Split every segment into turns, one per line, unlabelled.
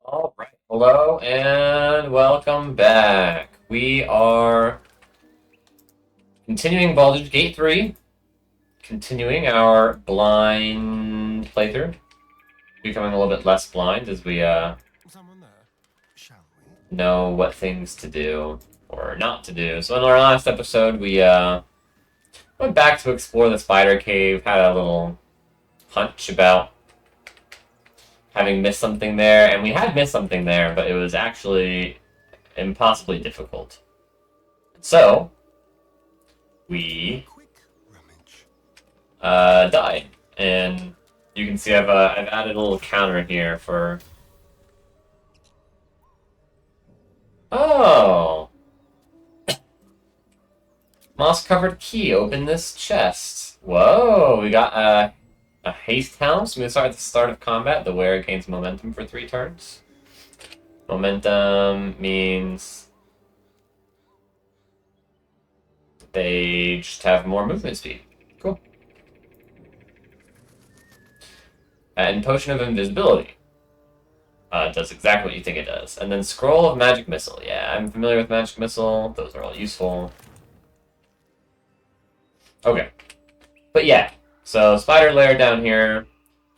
All right. Hello and welcome back. We are continuing Baldur's Gate 3, continuing our blind playthrough, becoming a little bit less blind as we
Someone there, shall we?
know what things to do or not to do. So in our last episode, we went back to explore the spider cave, had a little hunch about having missed something there, and we had missed something there, but it was actually impossibly difficult. So, we
Quick rummage.
died. And you can see I've added a little counter here for... Oh! Moss-covered key. Open this chest. Whoa! We got a haste helm. So we start at the start of combat. The wearer gains momentum for 3 turns. Momentum means they just have more movement speed. Cool. And Potion of Invisibility. It does exactly what you think it does. And then Scroll of Magic Missile. Yeah, I'm familiar with Magic Missile. Those are all useful. Okay. But yeah. So, Spider Lair down here.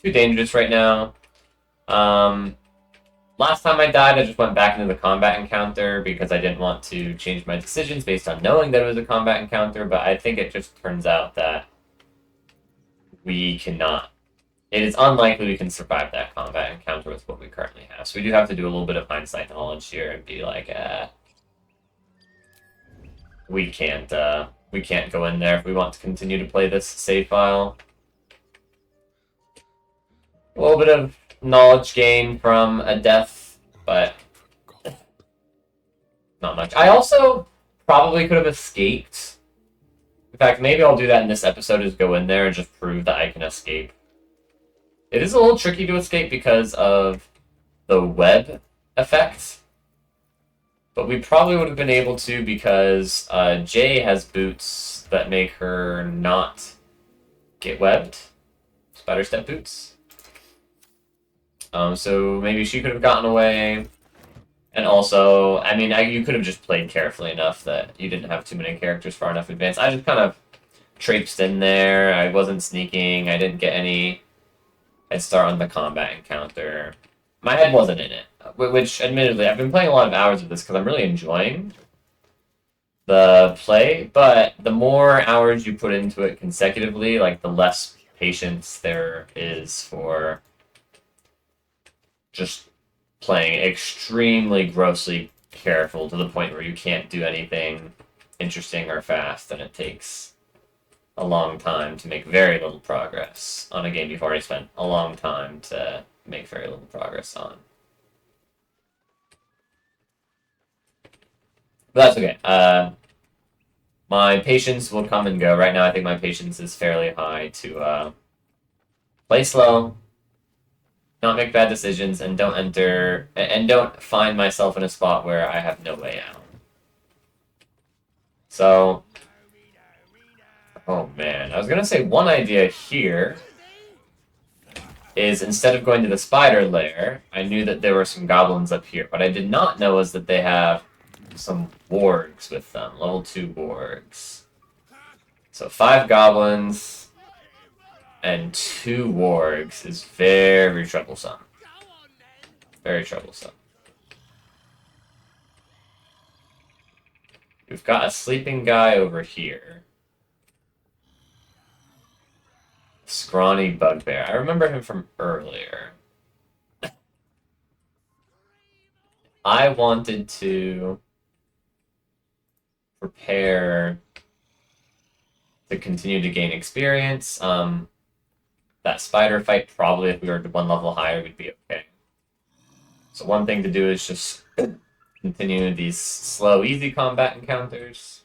Too dangerous right now. Last time I died, I just went back into the combat encounter because I didn't want to change my decisions based on knowing that it was a combat encounter, but I think it just turns out that we cannot. It is unlikely we can survive that combat encounter with what we currently have. So we do have to do a little bit of hindsight knowledge here and be like, we can't go in there if we want to continue to play this save file. A little bit of knowledge gain from a death, but not much. I also probably could have escaped. In fact, maybe I'll do that in this episode, is go in there and just prove that I can escape. It is a little tricky to escape because of the web effect. But we probably would have been able to because Jay has boots that make her not get webbed. Spider step boots. So maybe she could have gotten away. And also, I mean, you could have just played carefully enough that you didn't have too many characters far enough advanced. I just kind of traipsed in there. I wasn't sneaking. I didn't get any head start on the combat encounter. My head wasn't in it. Which, admittedly, I've been playing a lot of hours of this because I'm really enjoying the play, but the more hours you put into it consecutively, like, the less patience there is for just playing extremely grossly careful to the point where you can't do anything interesting or fast, and it takes a long time to make very little progress on a game you've already spent a long time to make very little progress on. But that's okay. My patience will come and go. Right now, I think my patience is fairly high to play slow, not make bad decisions, and don't find myself in a spot where I have no way out. So, oh man, I was gonna say one idea here is instead of going to the spider lair, I knew that there were some goblins up here. What I did not know is that they have some wargs with them, level 2 wargs. So 5 goblins and 2 wargs is very troublesome. Very troublesome. We've got a sleeping guy over here. Scrawny bugbear. I remember him from earlier. I wanted to prepare to continue to gain experience. That spider fight, probably if we were 1 level higher, we'd be okay. So one thing to do is just continue these slow, easy combat encounters.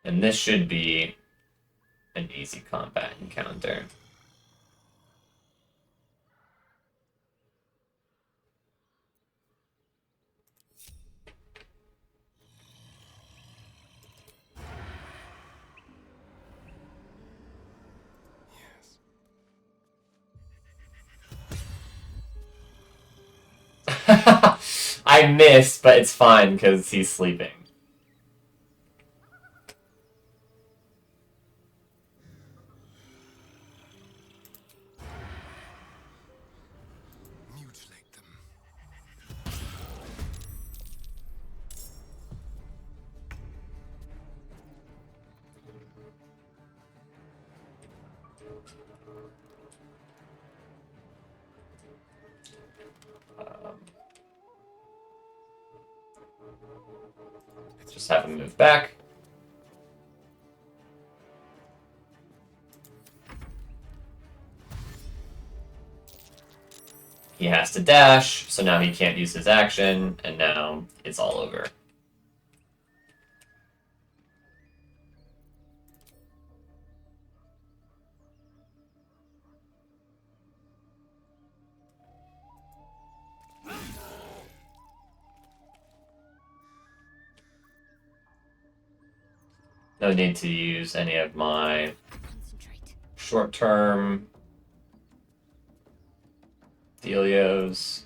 And this should be an easy combat encounter.
Yes.
I missed, but it's fine because he's sleeping.
Mutilate them.
Just have him move back. He has to dash, so now he can't use his action, and now it's all over. No need to use any of my short-term dealios.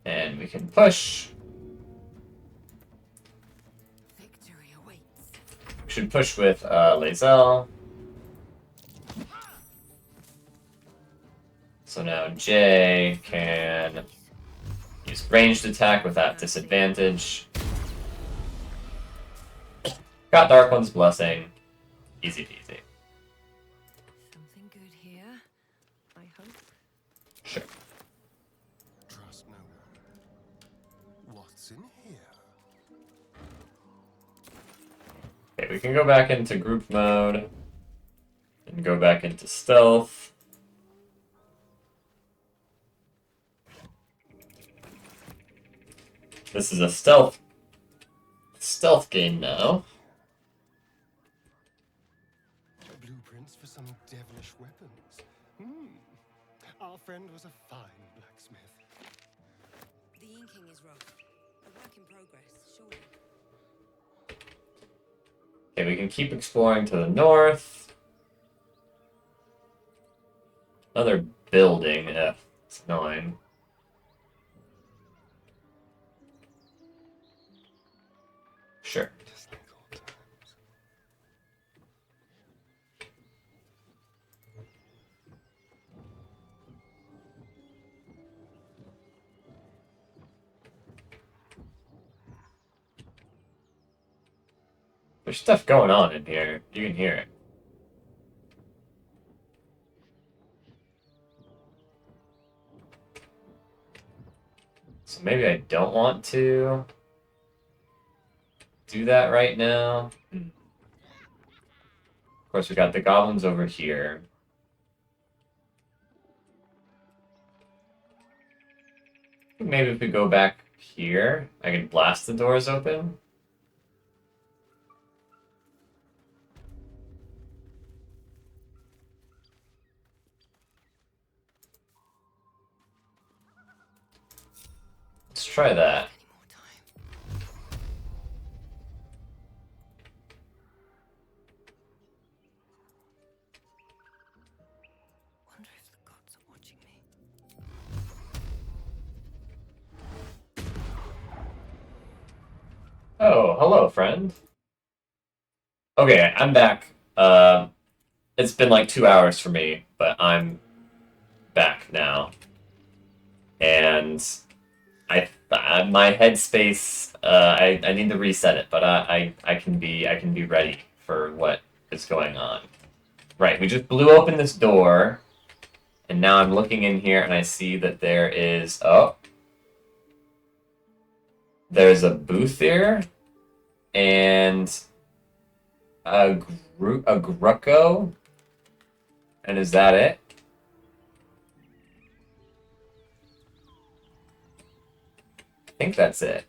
And we can push.
Victory awaits.
We should push with Lae'zel. So now Jay can use ranged attack without disadvantage. Got Dark One's Blessing. Easy peasy.
Something good here, I hope.
Sure.
Trust no one. What's in here?
Okay, we can go back into group mode and go back into stealth. This is a stealth game now.
Blueprints for some devilish weapons. Our friend was a fine blacksmith.
The inking is rough. A work in progress, surely.
Okay, we can keep exploring to the north. Another building. Ugh, it's annoying. Sure.
Just like old times.
There's stuff going on in here. You can hear it. So maybe I don't want to do that right now. Of course, we got the goblins over here. Maybe if we go back here, I can blast the doors open. Let's try that.
Any more time? Wonder if the gods are watching me.
Oh, hello, friend. Okay, I'm back. It's been like 2 hours for me, but I'm back now. And my headspace, I need to reset it, but I can be ready for what is going on. Right, we just blew open this door, and now I'm looking in here and I see that there is there's a booth here, and a Grucko, and is that it? I think that's it.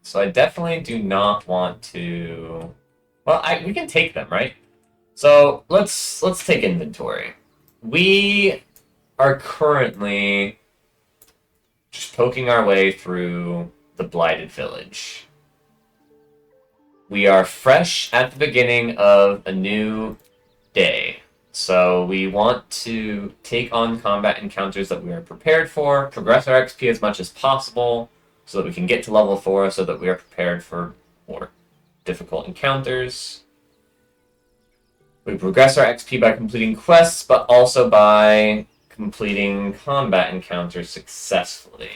So I definitely do not want to. Well, we can take them, right? So let's take inventory. We are currently just poking our way through the Blighted Village. we are fresh at the beginning of a new day. So we want to take on combat encounters that we are prepared for, progress our XP as much as possible, so that we can get to level 4, so that we are prepared for more difficult encounters. We progress our XP by completing quests, but also by completing combat encounters successfully.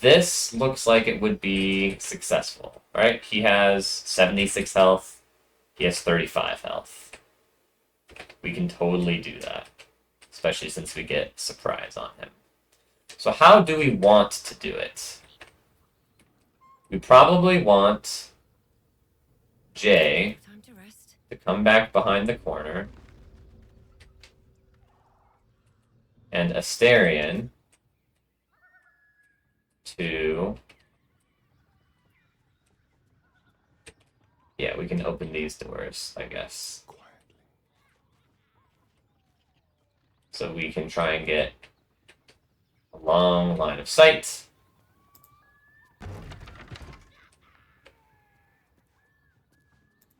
This looks like it would be successful, right? He has 76 health. He has 35 health. We can totally do that, especially since we get surprise on him. So how do we want to do it? We probably want Jay
Time to rest.
to come back behind the corner, and Asterion to... Yeah, we can open these doors, I guess.
Quietly.
So we can try and get a long line of sight.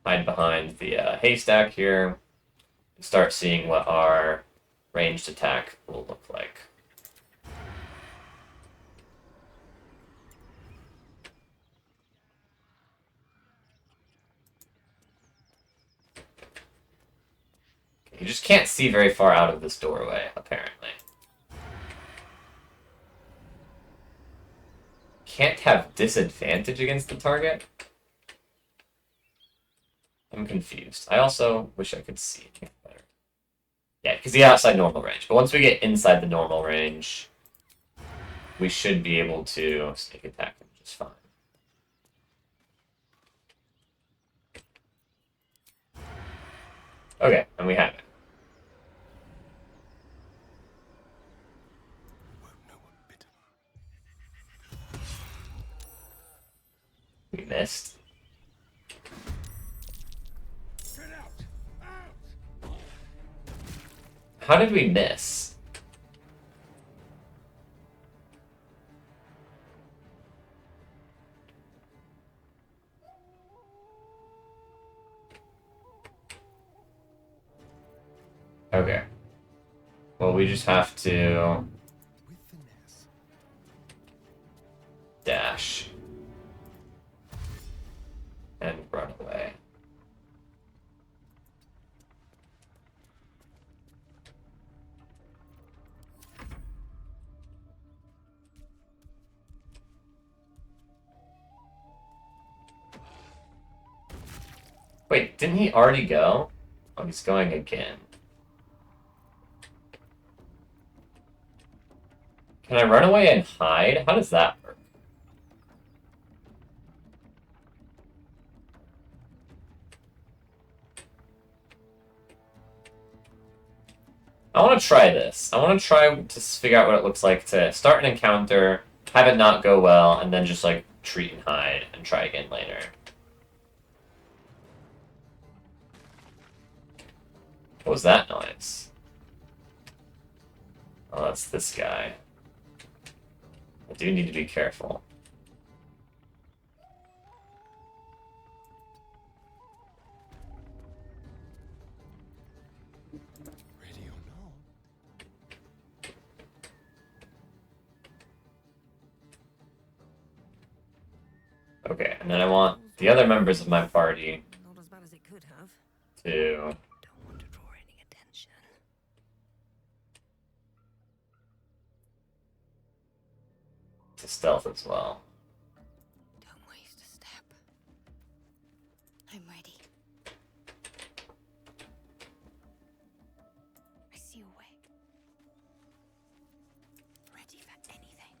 Hide behind the haystack here. And start seeing what our ranged attack will look like. You just can't see very far out of this doorway, apparently. Can't have disadvantage against the target? I'm confused. I also wish I could see better. Yeah, because he's outside normal range. But once we get inside the normal range, we should be able to sneak attack him just fine. Okay, and we have it.
Won't know what bit him.
We missed.
Get out! Out!
How did we miss? Okay. Well, we just have to
With finesse.
dash and run away. Wait, didn't he already go? Oh, he's going again. Can I run away and hide? How does that work? I want to try this. I want to try to figure out what it looks like to start an encounter, have it not go well, and then just, like, treat and hide and try again later. What was that noise? Oh, that's this guy. I do need to be careful.
Ready or not?
Okay, and then I want the other members of my party
Not as bad as it could have.
to
Don't want to draw any attention.
stealth as well.
Don't waste a step. I'm ready. I see a way. Ready for anything.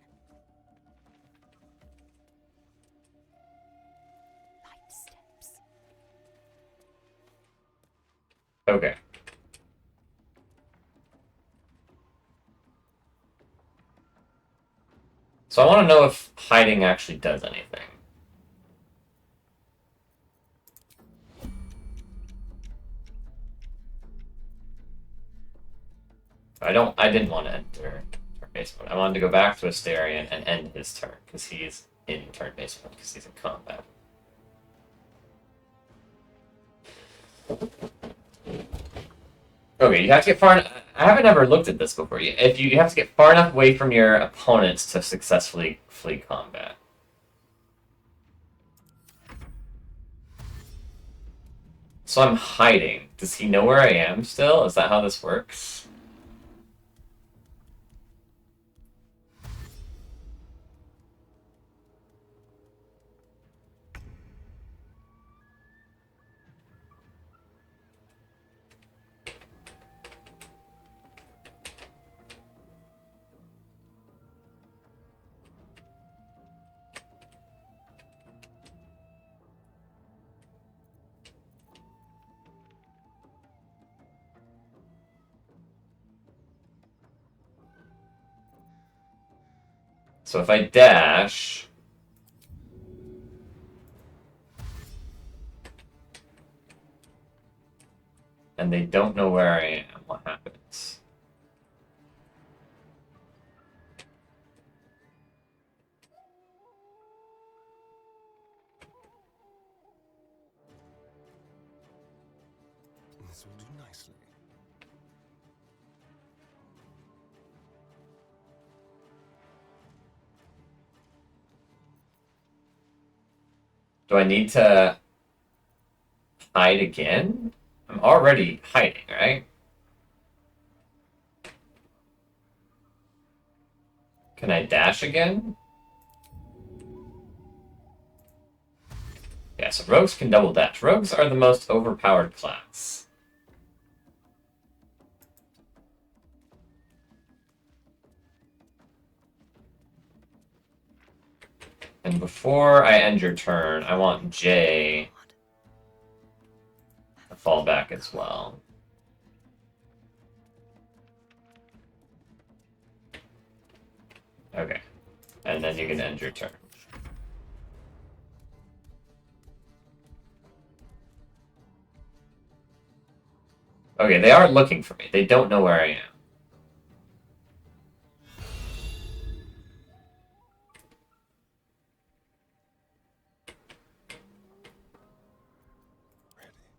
Light steps.
Okay. So I want to know if hiding actually does anything. I didn't want to enter turn-based mode. I wanted to go back to Asterion and end his turn, because he's in turn-based mode, because he's in combat. Okay, you have to get far. I haven't ever looked at this before. If you have to get far enough away from your opponents to successfully flee combat. So I'm hiding. Does he know where I am still? Is that how this works? So if I dash... and they don't know where I am, what happens?
This will do nicely.
Do I need to hide again? I'm already hiding, right? Can I dash again? Yeah, so rogues can double dash. Rogues are the most overpowered class. And before I end your turn, I want Jay to fall back as well. Okay. And then you can end your turn. Okay, they are looking for me. They don't know where I am.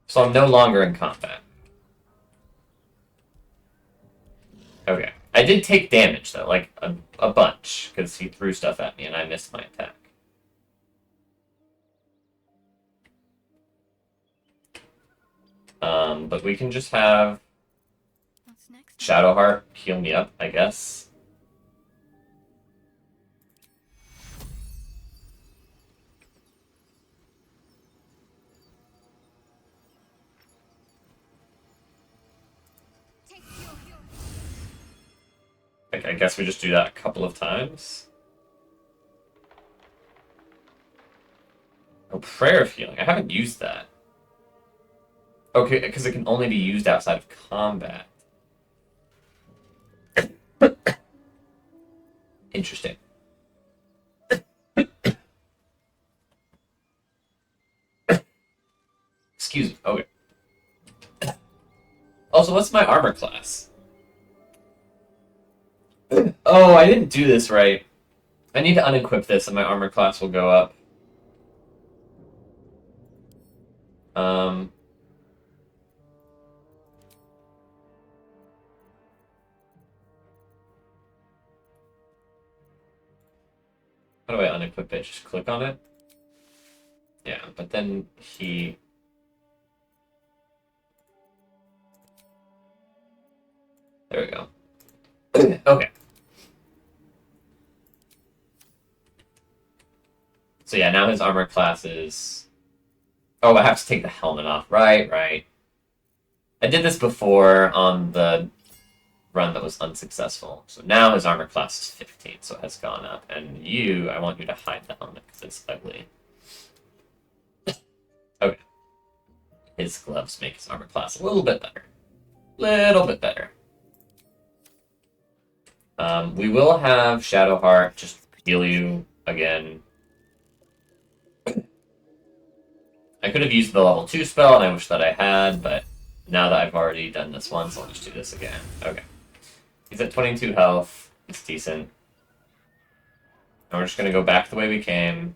So I'm no longer in combat. Okay. I did take damage, though, like a bunch, because he threw stuff at me and I missed my attack. But we can just have
What's next?
Shadowheart heal me up, I guess. I guess we just do that a couple of times. Oh, Prayer of Healing. I haven't used that. Okay, because it can only be used outside of combat. Interesting. Excuse me. Okay. Also, what's my armor class? Oh, I didn't do this right. I need to unequip this and my armor class will go up. Um... How do I unequip it? Just click on it? Yeah, but then he... There we go. Okay. So yeah, now his armor class is... Oh, I have to take the helmet off. Right. I did this before on the run that was unsuccessful. So now his armor class is 15, so it has gone up. And you, I want you to hide the helmet because it's ugly. Okay. His gloves make his armor class a little bit better. Little bit better. We will have Shadowheart just heal you again. I could have used the level 2 spell, and I wish that I had, but now that I've already done this once, I'll just do this again. Okay. He's at 22 health. It's decent. And we're just going to go back the way we came.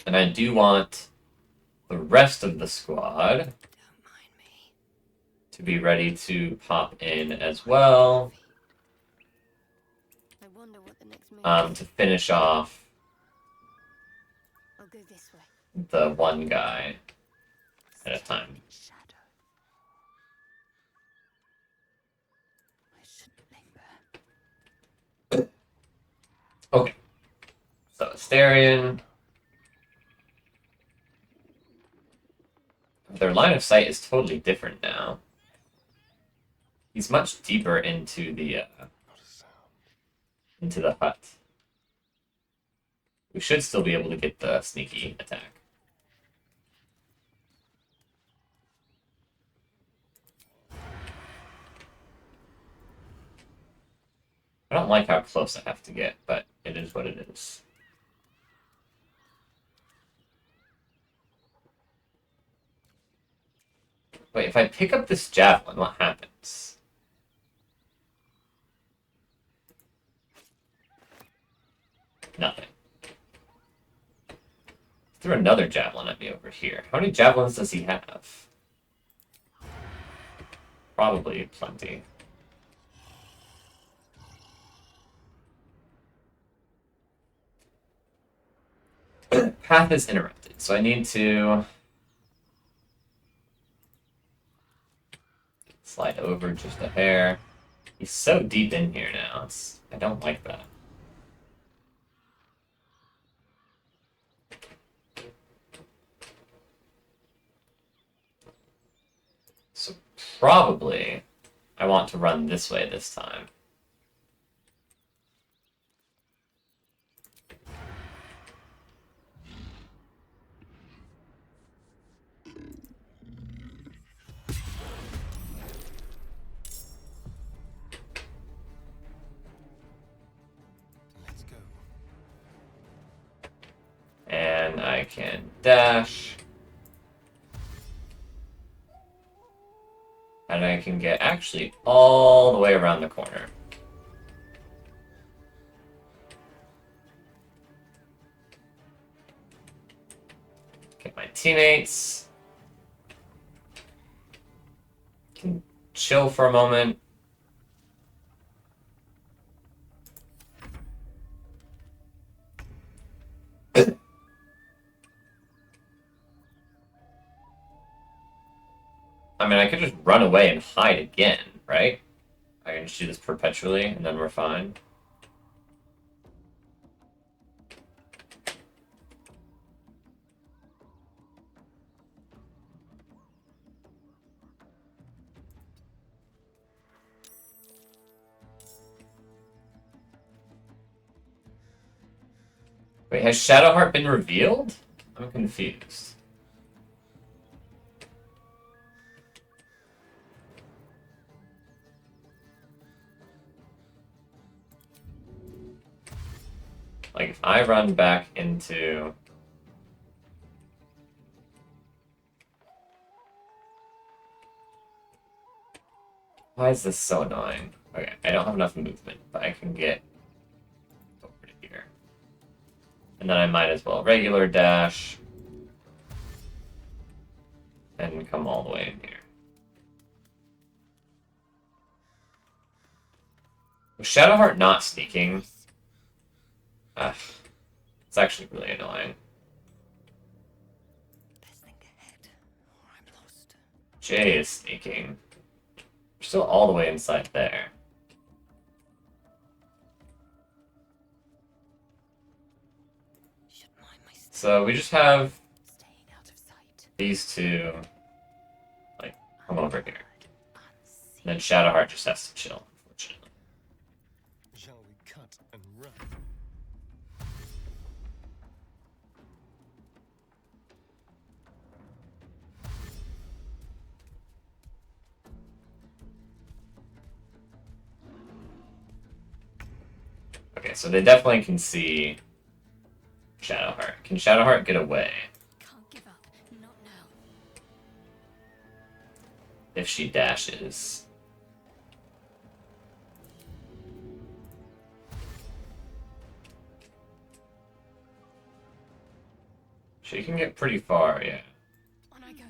And I do want the rest of the squad
Don't mind me.
to be ready to pop in as well,
I wonder what the next move
to finish off
I'll go this way.
the one guy at a time.
Shadow. I should linger.
Okay. So Asterion. Their line of sight is totally different now. He's much deeper into the
Not a sound.
hut. We should still be able to get the sneaky attack. I don't like how close I have to get, but it is what it is. Wait, if I pick up this javelin, what happens? Nothing. Threw another javelin at me over here. How many javelins does he have? Probably plenty. Path is interrupted, so I need to slide over just a hair. He's so deep in here now. I don't like that. So probably I want to run this way this time.
Let's go.
And I can dash. And I can get actually all the way around the corner. Get my teammates. Can chill for a moment. I mean, I could just run away and hide again, right? I can just do this perpetually, and then we're fine. Wait, has Shadowheart been revealed? I'm confused. Like, if I run back into... Why is this so annoying? Okay, I don't have enough movement, but I can get over to here. And then I might as well regular dash and come all the way in here. Was Shadowheart not sneaking? Ah, it's actually really annoying.
Best think ahead, or I'm lost.
Jay is sneaking. We're still all the way inside there.
Should mind my step.
So we just have
Staying out of sight.
these two, like, come over here.
Unseen.
And then Shadowheart just has to chill, unfortunately.
Shall we cut and run?
Okay, so they definitely can see Shadowheart. Can Shadowheart get away
Can't give up. Not now.
if she dashes? She can get pretty far, yeah.
On I go.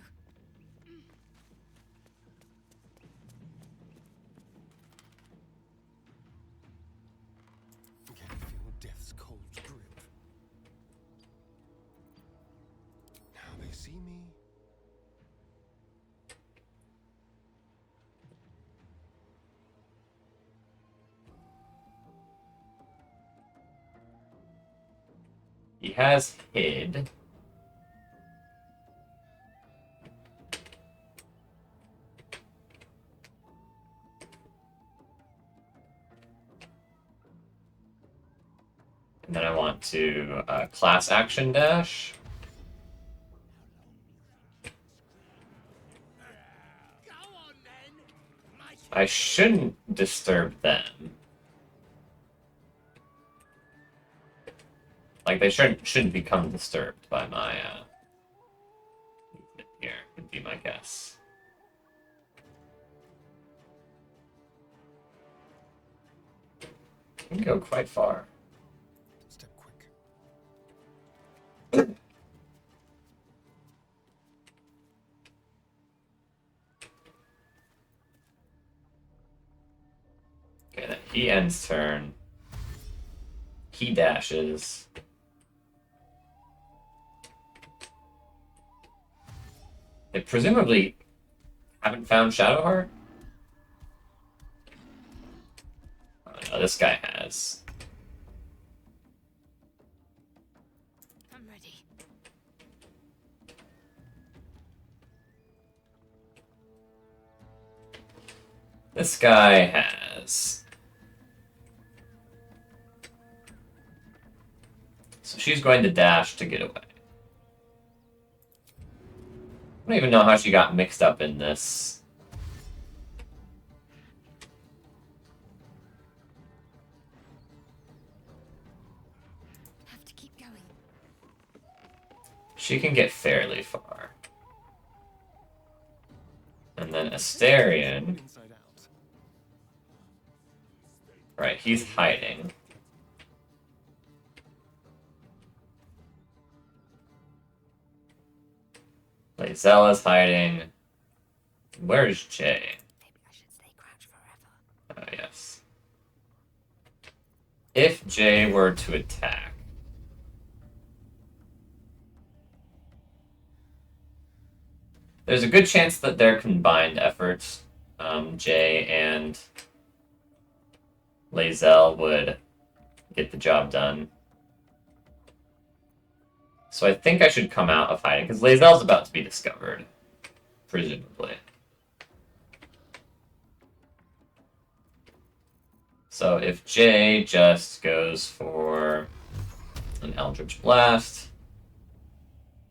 Can you feel death's cold grip? Now they see me.
He has hid. And then I want to class action dash. I shouldn't disturb them. Like, they shouldn't become disturbed by my movement here, would be my guess. Can go quite far.
Step quick.
Okay, then he ends turn. He dashes. They presumably haven't found Shadowheart? Oh, no, this guy has.
I'm ready.
This guy has. So she's going to dash to get away. I don't even know how she got mixed up in this.
Have to keep going.
She can get fairly far. And then Asterion.
Inside out.
Right, he's hiding. Lae'zel is hiding. Where's Jay?
Maybe I should stay crouched forever.
Oh, yes. If Jay were to attack. There's a good chance that their combined efforts, Jay and Lae'zel, would get the job done. So I think I should come out of hiding, because Lae'zel's about to be discovered. Presumably. So if Jay just goes for an Eldritch Blast,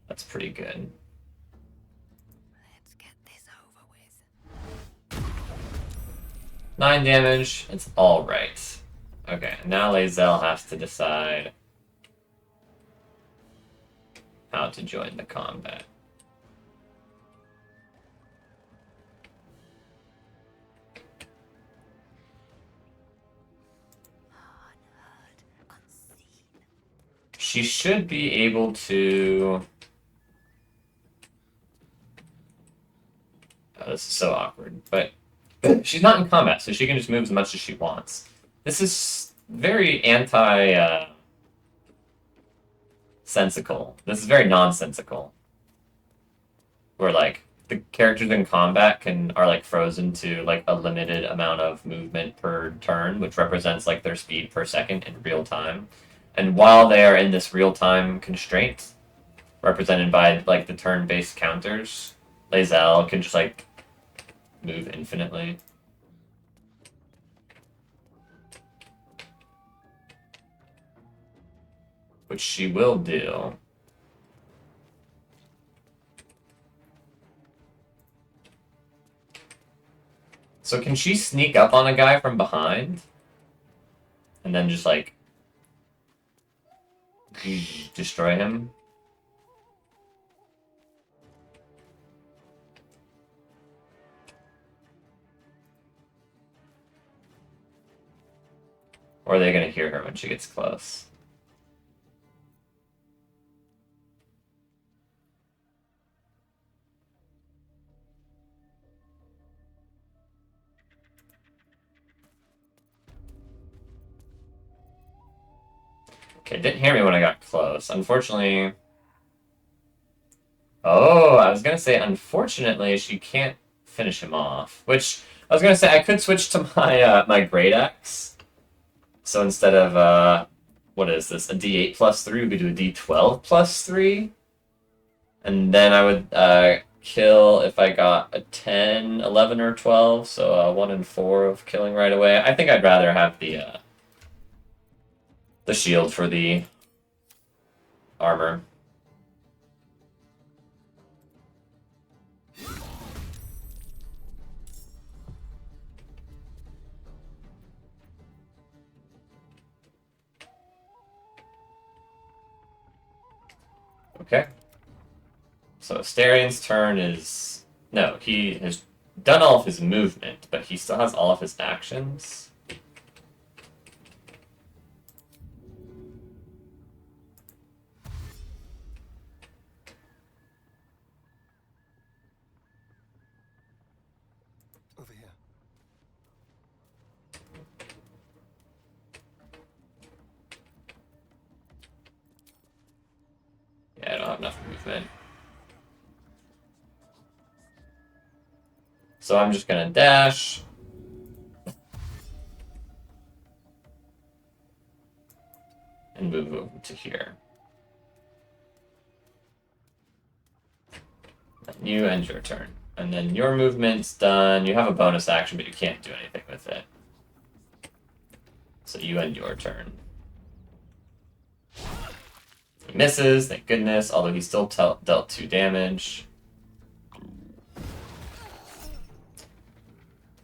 that's pretty good.
Let's get this over with.
9 damage, it's alright. Okay, now Lae'zel has to decide how to join the combat.
Unheard, unseen.
She should be able to... Oh, this is so awkward, but she's not in combat, so she can just move as much as she wants. This is very sensical. This is very nonsensical. Where, like, the characters in combat are, like, frozen to, like, a limited amount of movement per turn, which represents, like, their speed per second in real time. And while they are in this real-time constraint, represented by, like, the turn-based counters, Lae'zel can just, like, move infinitely. Which she will do. So can she sneak up on a guy from behind? And then just, like, destroy him? Or are they going to hear her when she gets close? Okay, didn't hear me when I got close. Unfortunately... Oh, I was gonna say, unfortunately, she can't finish him off. Which, I was gonna say, I could switch to my, my Great Axe. So instead of, what is this, a D8 plus 3, we could do a D12 plus 3. And then I would, kill if I got a 10, 11, or 12, so 1 and 4 of killing right away. I think I'd rather have the shield for the armor. Okay. So Astarion's turn is... No, he has done all of his movement, but he still has all of his actions.
Over here.
Yeah, I don't have enough movement. So I'm just gonna dash. And move over to here. And you end your turn. And then your movement's done. You have a bonus action, but you can't do anything with it. So you end your turn. He misses, thank goodness, although he still dealt 2 damage.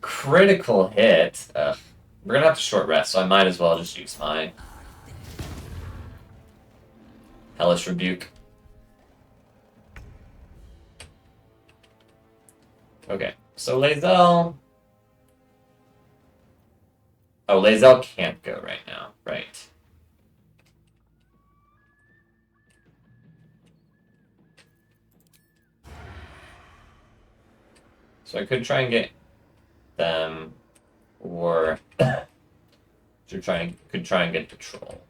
Critical hit. Ugh. We're gonna have to short rest, so I might as well just use my Hellish Rebuke. Okay, so Lae'zel... Oh, Lae'zel can't go right now, right. So I could try and get them, or could try and get Patrol.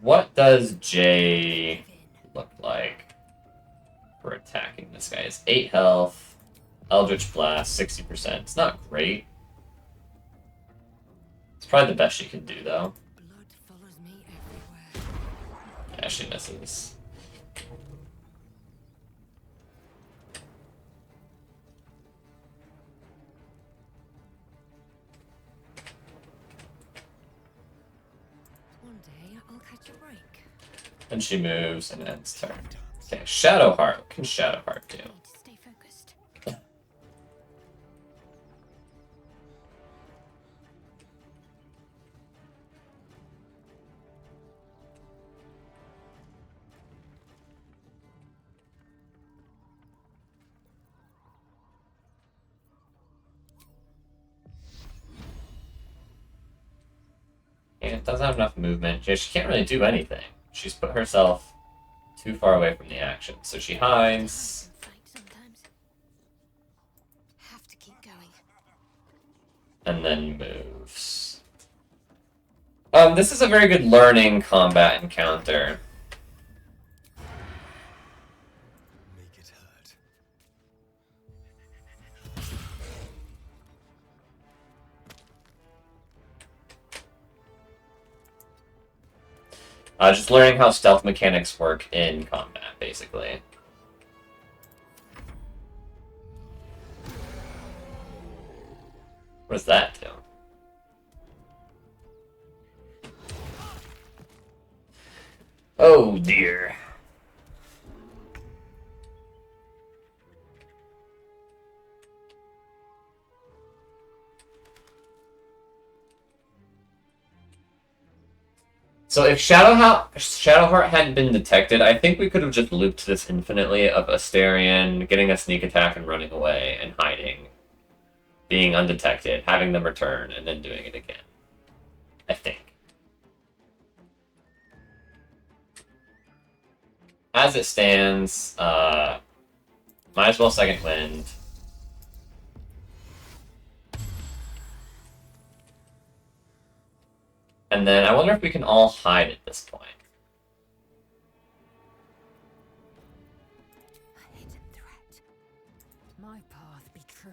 What does Jay look like for attacking this guy? It's 8 health, Eldritch Blast, 60%. It's not great. It's probably the best she can do, though.
Blood follows me everywhere.
Yeah, she misses.
One day I'll catch a break.
And she moves and ends turn. Okay, Shadowheart. What can Shadowheart do?
Need to stay focused.
Yeah, it doesn't have enough movement. Yeah, she can't really do anything. She's put herself too far away from the action. So she hides.
Fight sometimes. Have to keep going.
And then moves. This is a very good learning combat encounter.
Make it hurt.
Just learning how stealth mechanics work in combat, basically. What does that do? Oh dear. So if Shadowheart hadn't been detected, I think we could have just looped this infinitely of Astarion getting a sneak attack and running away and hiding, being undetected, having them return, and then doing it again. I think. As it stands, Might as well second wind. And then I wonder if we can all hide at this point.
A hidden threat. My path be true.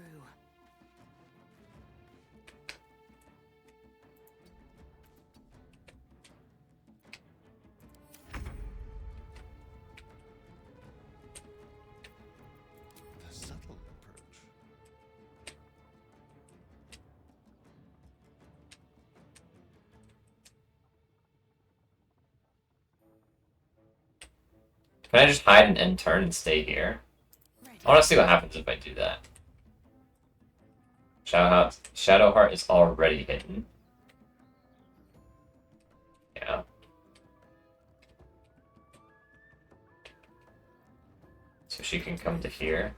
The subtle approach.
Can I just hide and end turn and stay here? I want to see what happens if I do that. Shadowheart is already hidden. Yeah. So she can come to here.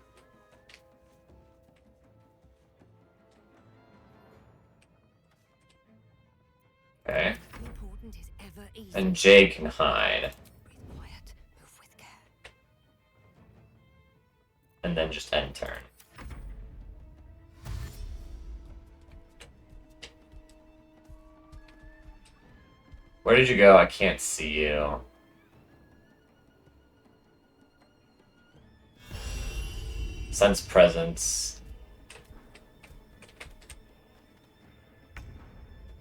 Okay.
Important is ever easy.
And Jay can hide.
Breathe quiet, move with care.
And then just end turn. Where did you go? I can't see you. Sense presence.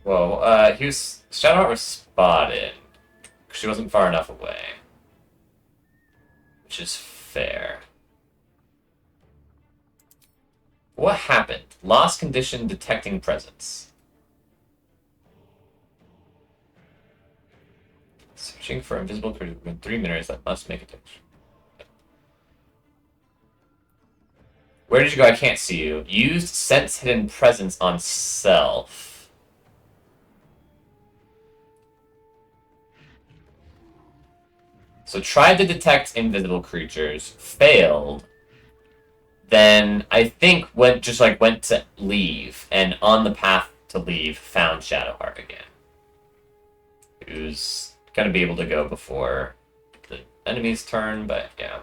Whoa, Shadowheart was spotted. She wasn't far enough away. Which is fair. What happened? Lost condition detecting presence. Searching for invisible creatures within 3 minutes that must make a detection. Where did you go? I can't see you. Used sense hidden presence on self. So tried to detect invisible creatures, failed. Then I think went to leave, and on the path to leave found Shadowheart again. Who's gonna be able to go before the enemy's turn, but yeah.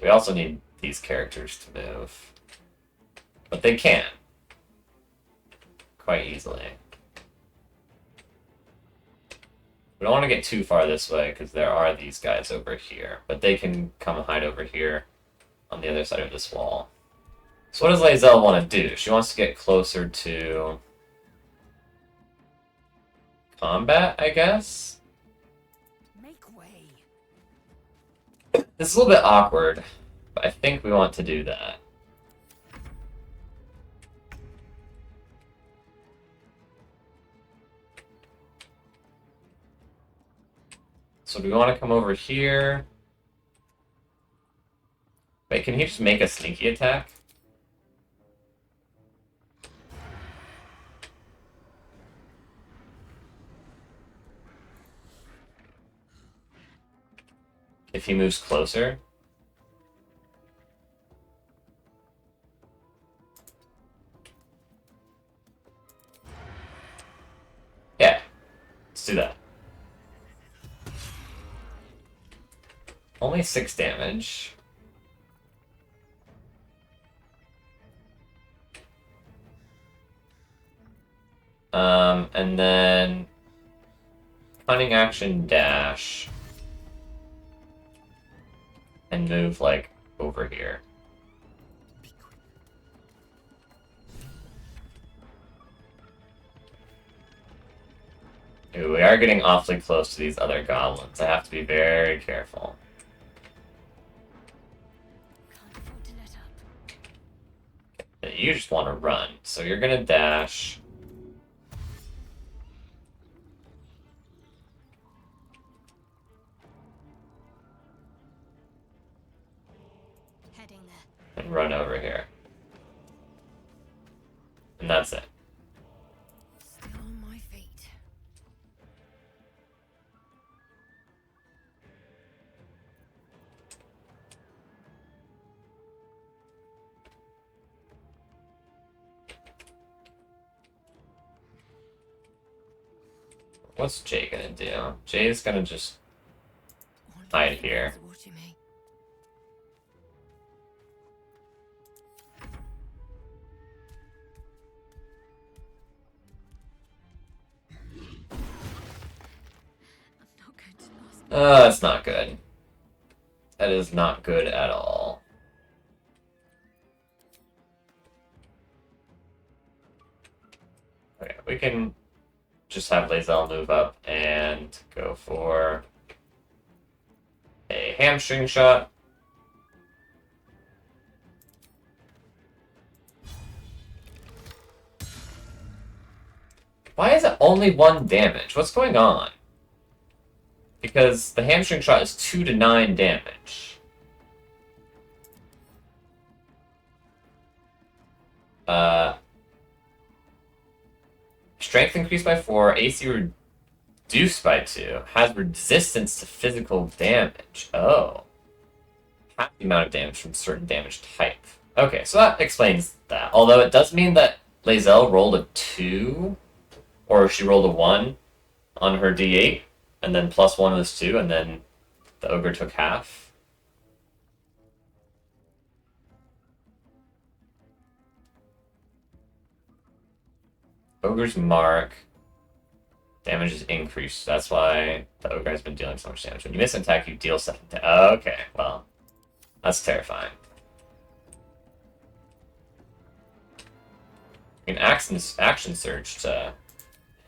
We also need these characters to move. But they can. Quite easily. We don't want to get too far this way, because there are these guys over here. But they can come hide over here on the other side of this wall. So what does Lae'zel want to do? She wants to get closer to combat, I guess?
Make way.
This is a little bit awkward, but I think we want to do that. So do we want to come over here? Wait, can he just make a sneaky attack? If he moves closer? Yeah, let's do that. Only 6 damage. And then cunning action dash and move like over here. Ooh, we are getting awfully close to these other goblins. I have to be very careful.
Can't afford to let up.
You just want to run, so you're gonna dash.
Heading there.
And run over here. And that's it.
Still on my feet.
What's Jay gonna do? Jay's gonna just hide here.
Watching me. I'm not going to last.
That's not good. That is not good at all. Okay, we can just have Lae'zel move up and go for a hamstring shot. Why is it only 1 damage? What's going on? Because the hamstring shot is 2 to 9 damage. Strength increased by 4, AC reduced by 2, has resistance to physical damage. Oh. Half the amount of damage from certain damage type. Okay, so that explains that. Although it does mean that Lae'zel rolled a 2, or she rolled a 1 on her d8, and then plus 1 was 2, and then the ogre took half. Ogre's mark. Damage is increased. That's why the ogre has been dealing so much damage. When you miss an attack, you deal 7 damage. Okay, well, that's terrifying. You can action surge to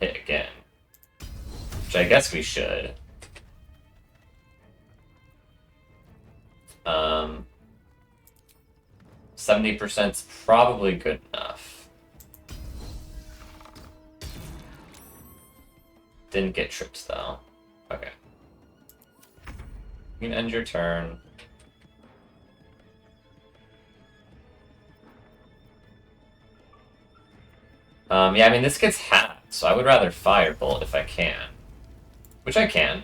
hit again, which I guess we should. 70%'s probably good enough. Didn't get tripped though. Okay. You can end your turn. Yeah, I mean, this gets hacked, so I would rather Firebolt if I can. Which I can.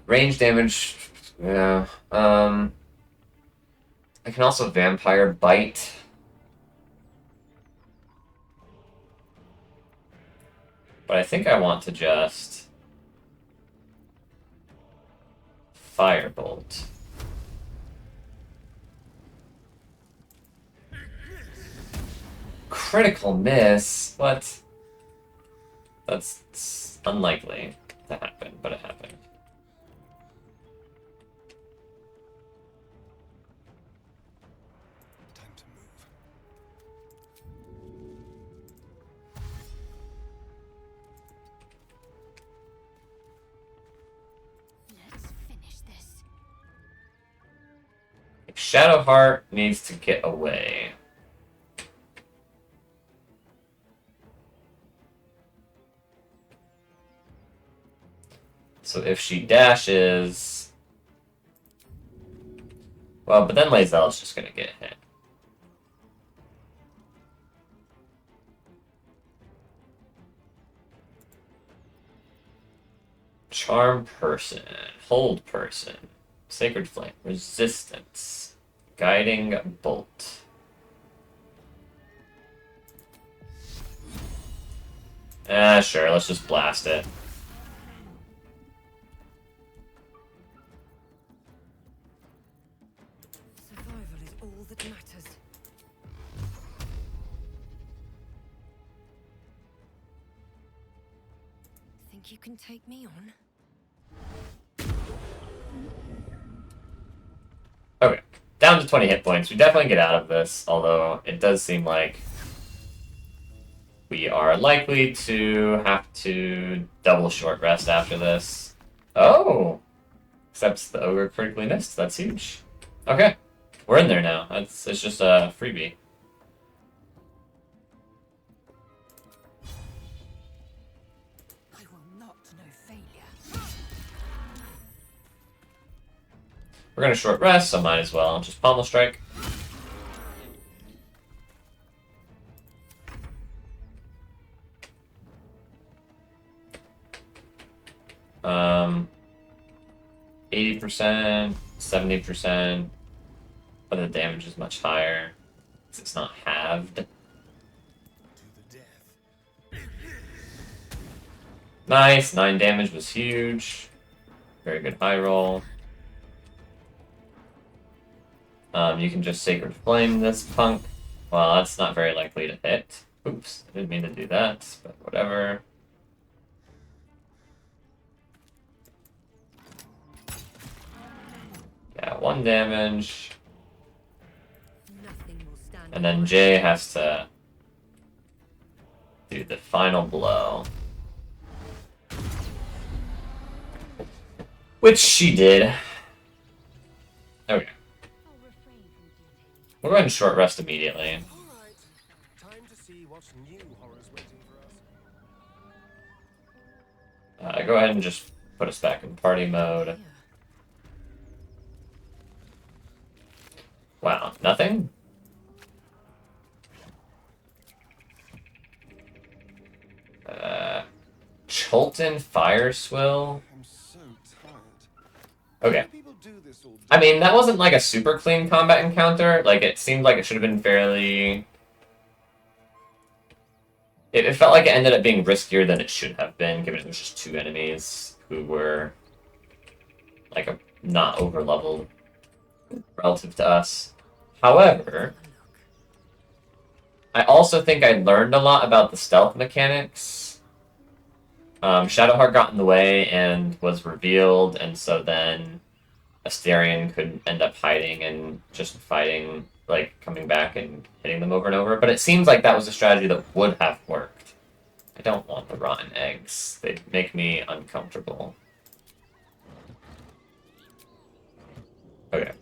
Range damage, yeah. I can also Vampire Bite. But I think I want to just Firebolt. Critical miss? What? That's unlikely to happen, but it happened.
Time to move.
Let's finish this.
Shadowheart needs to get away. So if she dashes... Well, but then Lae'zel is just gonna get hit. Charm Person. Hold Person. Sacred Flame. Resistance. Guiding Bolt. Sure, let's just blast it.
Survival is all that matters. Think you can take me on?
Okay, down to 20 hit points. We definitely get out of this, although it does seem like we are likely to have to double short rest after this. Oh! Except the ogre critically missed. That's huge. Okay, we're in there now. It's just a freebie.
I will not know failure.
We're gonna short rest, so might as well just pommel strike. 80%, 70%, but the damage is much higher because it's not halved.
To
Nice, 9 damage was huge. Very good high roll. You can just Sacred Flame this punk. Well, that's not very likely to hit. Oops, I didn't mean to do that, but whatever. Yeah, 1 damage.
Nothing will stand.
And then Jay has to do the final blow. Which she did. Okay. We'll go ahead and short rest immediately.
All right. Time to see what new horrors waiting for us.
Go ahead and just put us back in party mode. Wow, nothing? Cholton Fire Swill?
I'm so tired.
Okay.
Why do people do this all day?
I mean, that wasn't like a super clean combat encounter. Like, it seemed like it should have been fairly... It felt like it ended up being riskier than it should have been, given it was just 2 enemies who were, like, not over-leveled relative to us. However, I also think I learned a lot about the stealth mechanics. Shadowheart got in the way and was revealed, and so then Asterion could end up hiding and just fighting, like, coming back and hitting them over and over. But it seems like that was a strategy that would have worked. I don't want the rotten eggs. They make me uncomfortable. Okay.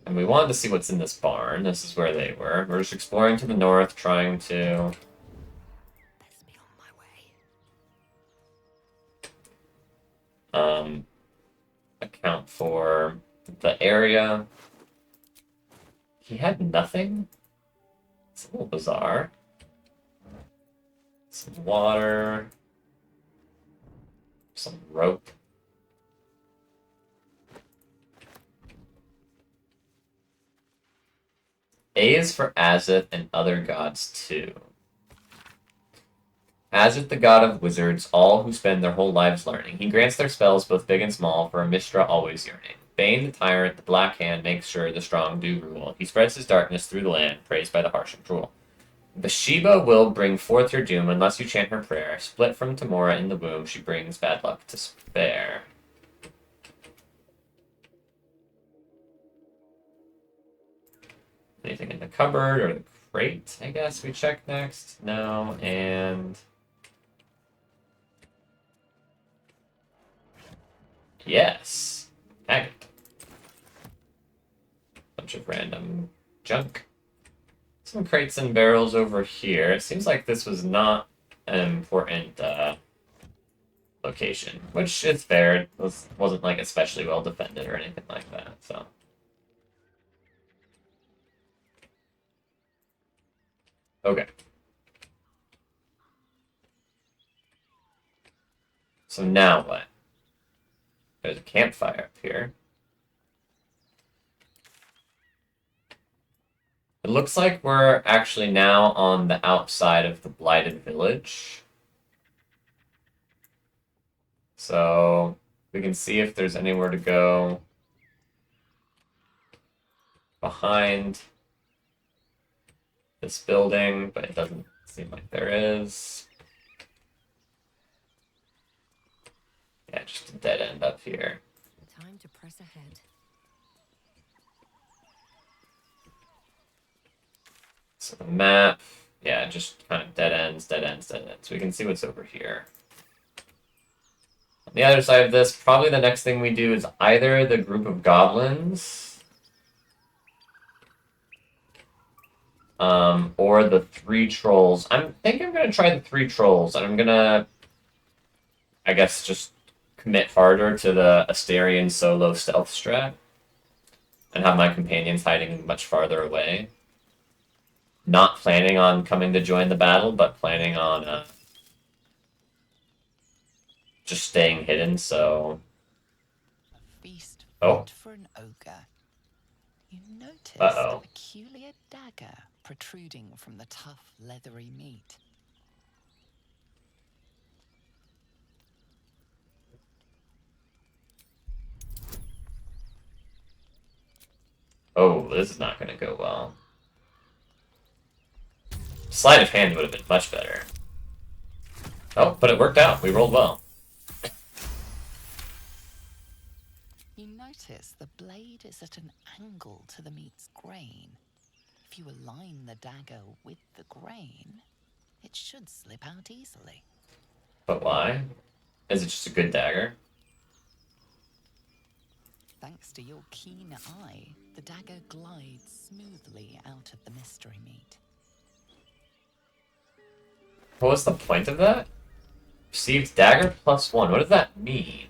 And we wanted to see what's in this barn. This is where they were. We're just exploring to the north, trying to...
Best be on my way.
account for the area. He had nothing? It's a little bizarre. Some water. Some rope. A is for Azith and other gods too. Azith, the god of wizards, all who spend their whole lives learning. He grants their spells, both big and small, for a Mistra always yearning. Bane, the tyrant, the black hand, makes sure the strong do rule. He spreads his darkness through the land, praised by the harsh and cruel. Bathsheba will bring forth your doom unless you chant her prayer. Split from Tamora in the womb, she brings bad luck to spare. Anything in the cupboard or the crate, I guess we check next? No, and... Yes. Agate. Bunch of random junk. Some crates and barrels over here. It seems like this was not an important location, which is fair. It wasn't like especially well defended or anything like that, so... Okay. So now what? There's a campfire up here. It looks like we're actually now on the outside of the Blighted Village. So we can see if there's anywhere to go behind this building, but it doesn't seem like there is. Yeah, just a dead end up here.
Time to press ahead.
So the map, yeah, just kind of dead ends, dead ends, dead ends. We can see what's over here. On the other side of this, probably the next thing we do is either the group of goblins, or the 3 trolls. I think I'm going to try the 3 trolls, and I'm going to, I guess, just commit harder to the Asterion solo stealth strat, and have my companions hiding much farther away. Not planning on coming to join the battle, but planning on just staying hidden, so...
A feast
Oh.
fit for an ogre. You notice
Uh-oh.
a peculiar dagger protruding from the tough, leathery meat.
Oh, this is not going to go well. Sleight of hand would have been much better. Oh, but it worked out. We rolled well.
You notice the blade is at an angle to the meat's grain. If you align the dagger with the grain, it should slip out easily.
But why? Is it just a good dagger?
Thanks to your keen eye, the dagger glides smoothly out of the mystery meat.
What was the point of that? Received dagger +1. What does that mean?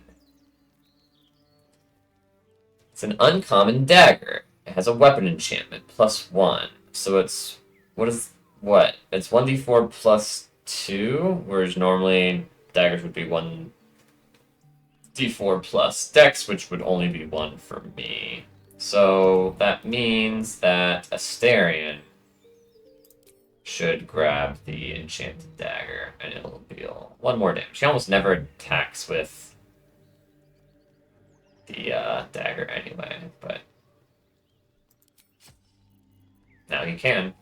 It's an uncommon dagger. It has a weapon enchantment +1. So it's... What? It's 1d4 +2? Whereas normally daggers would be 1d4 plus dex, which would only be 1 for me. So that means that Astarion should grab the enchanted dagger, and it'll deal 1 more damage. He almost never attacks with the dagger anyway, but now he can.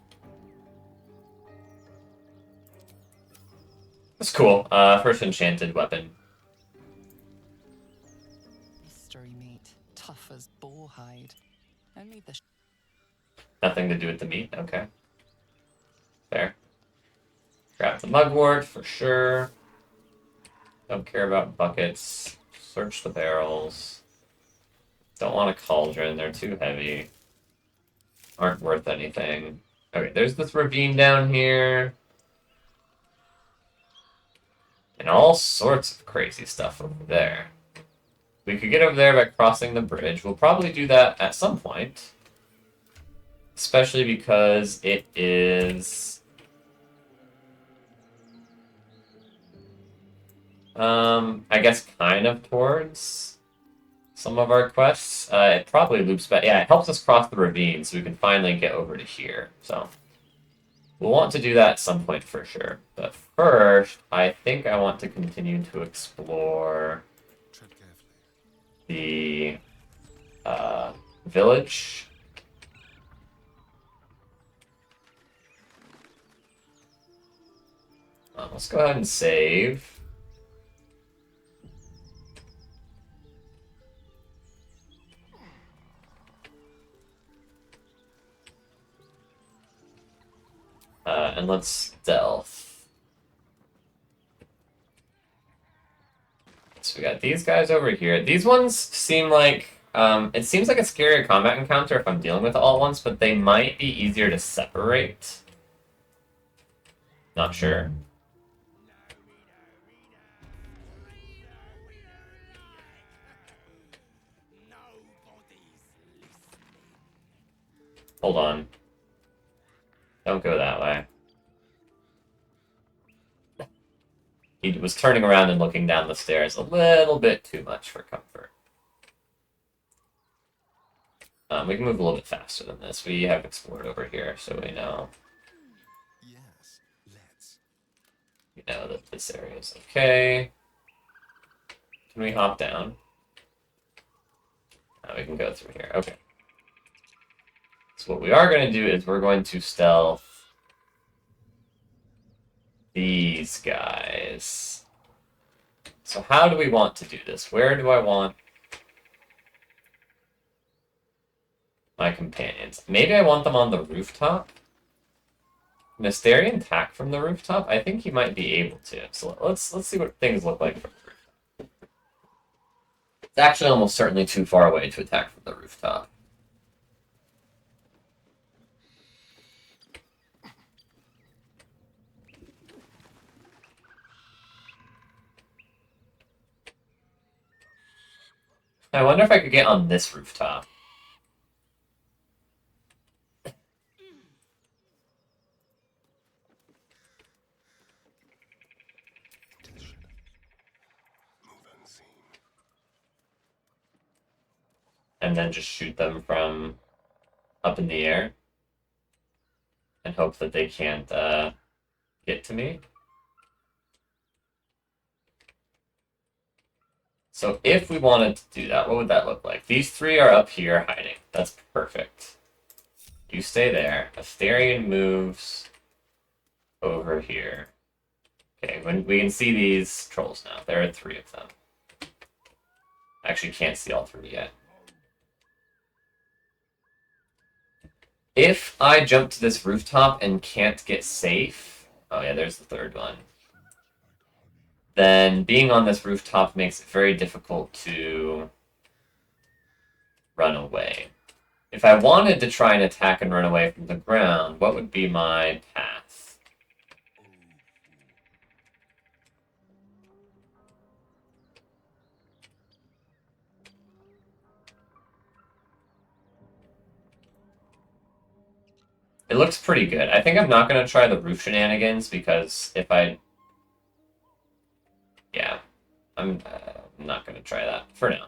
That's cool. First enchanted weapon.
Mystery meat, tough as boar hide. Only the
Nothing to do with the meat. Okay. Fair. Grab the mugwort for sure. Don't care about buckets. Search the barrels. Don't want a cauldron. They're too heavy. Aren't worth anything. Okay, there's this ravine down here. And all sorts of crazy stuff over there. We could get over there by crossing the bridge. We'll probably do that at some point. Especially because it is... I guess kind of towards some of our quests. It probably loops back. Yeah, it helps us cross the ravine so we can finally get over to here. So we'll want to do that at some point for sure. But first, I think I want to continue to explore
Tread carefully.
the village. Let's go ahead and save. And let's stealth. So we got these guys over here. These ones seem like... it seems like a scarier combat encounter if I'm dealing with it all at once, but they might be easier to separate. Not sure. Hold on. Don't go that way. He was turning around and looking down the stairs a little bit too much for comfort. We can move a little bit faster than this. We have explored over here, so we know.
Yes, let's.
We know that this area is okay. Can we hop down? We can go through here. Okay. So what we are going to do is we're going to stealth these guys. So how do we want to do this? Where do I want my companions? Maybe I want them on the rooftop. Astarion attack from the rooftop? I think he might be able to. So let's see what things look like from the rooftop. It's actually almost certainly too far away to attack from the rooftop. I wonder if I could get on this rooftop.
Attention. Move unseen.
And then just shoot them from up in the air. And hope that they can't get to me. So if we wanted to do that, what would that look like? These three are up here hiding. That's perfect. You stay there. Astarion moves over here. Okay, when we can see these trolls now. There are 3 of them. Actually, can't see all 3 yet. If I jump to this rooftop and can't get safe... Oh yeah, there's the 3rd one. Then being on this rooftop makes it very difficult to run away. If I wanted to try and attack and run away from the ground, what would be my path? It looks pretty good. I think I'm not going to try the roof shenanigans because if I... Yeah, I'm not going to try that for now.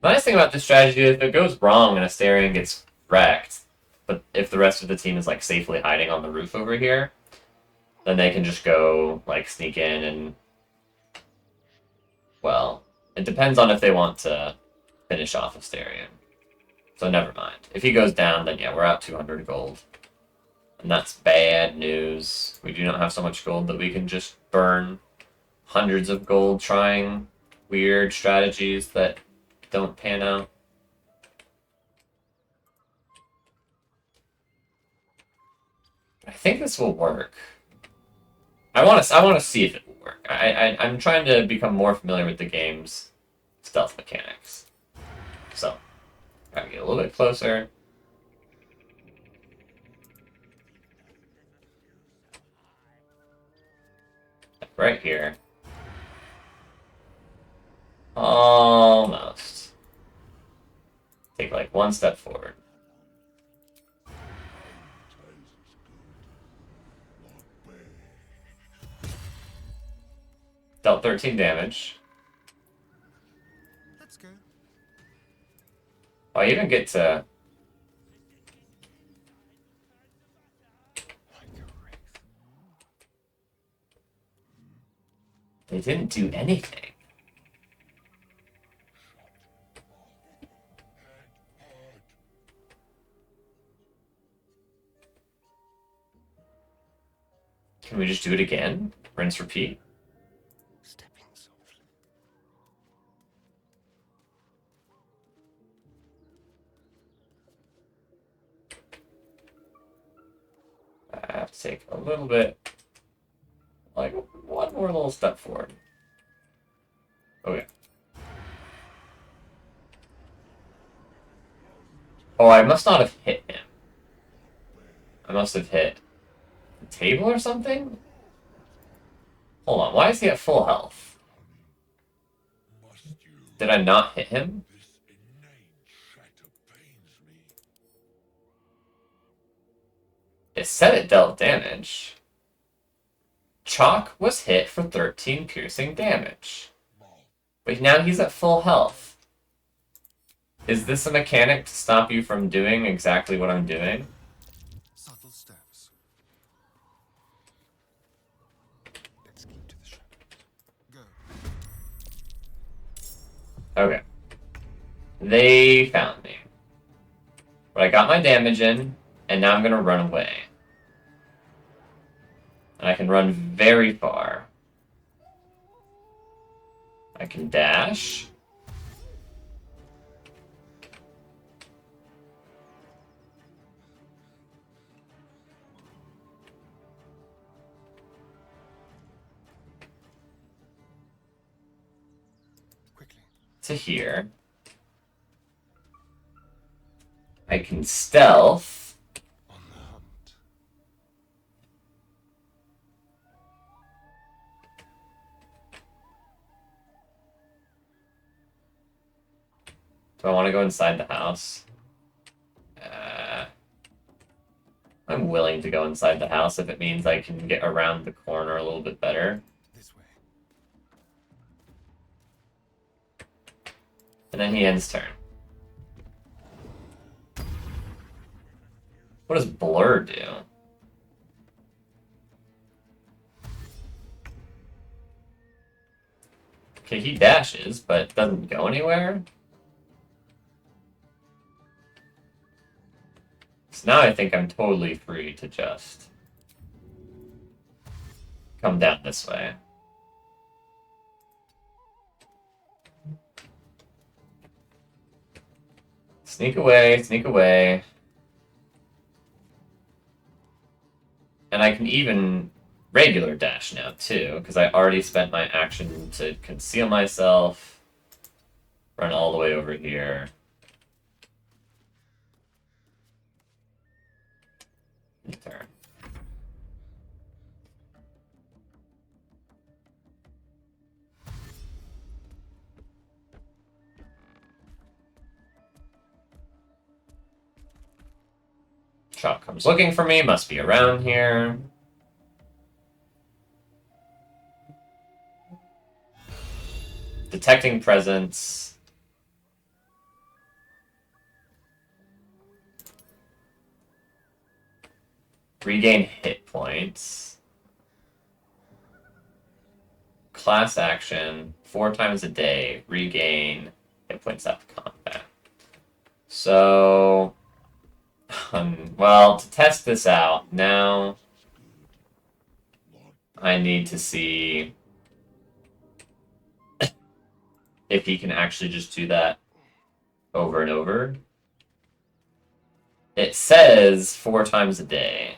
The nice thing about this strategy is if it goes wrong and Astarion gets wrecked, but if the rest of the team is like safely hiding on the roof over here, then they can just go like sneak in and, well, it depends on if they want to finish off Astarion. So never mind. If he goes down, then yeah, we're out 200 gold. And that's bad news. We do not have so much gold that we can just burn hundreds of gold trying weird strategies that don't pan out. I think this will work. I want to see if it will work. I'm trying to become more familiar with the game's stealth mechanics. So, gotta get a little bit closer. Right here. Almost. Take like 1 step forward. Dealt 13 damage.
Let's go.
Oh, I even get to... They didn't do anything. Can we just do it again? Rinse, repeat?
Stepping softly.
I have to take a little bit, like 1 more little step forward. Okay. Oh, I must not have hit him. I must have hit the table or something? Hold on, why is he at full health? Did I not hit him? It said it dealt damage. Chalk was hit for 13 piercing damage. But now he's at full health. Is this a mechanic to stop you from doing exactly what I'm doing?
Subtle steps. Let's keep to the shadows. Go.
Okay. They found me. But I got my damage in, and now I'm gonna run away. And I can run very far. I can dash.
Quickly.
To here. I can stealth.
On the hunt.
Do I want to go inside the house? I'm willing to go inside the house if it means I can get around the corner a little bit better.
This way.
And then he ends turn. What does Blur do? Okay, he dashes, but doesn't go anywhere. So now I think I'm totally free to just come down this way. Sneak away, sneak away. And I can even regular dash now, too, because I already spent my action to conceal myself. Run all the way over here. Turn. Chop comes looking for me, must be around here. Detecting presence. Regain hit points. Class action. 4 times a day. Regain hit points after combat. So... well, to test this out, now I need to see if he can actually just do that over and over. It says 4 times a day.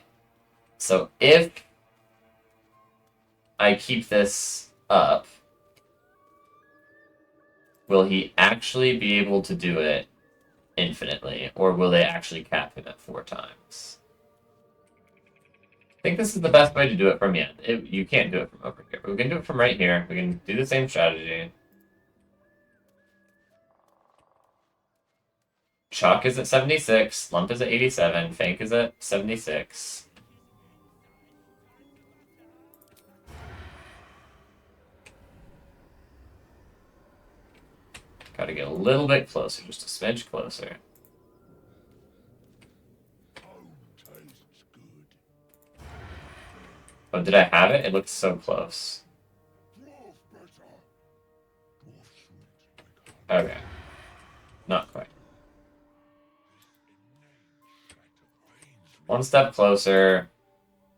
So if I keep this up, will he actually be able to do it infinitely, or will they actually cap him at 4 times? I think this is the best way to do it from, yeah, you can't do it from over here, but we can do it from right here. We can do the same strategy. Chalk is at 76, Lump is at 87, Fank is at 76. Gotta get a little bit closer, just a smidge closer. Oh, did I have it? It looked so close. Okay. Not quite. One step closer.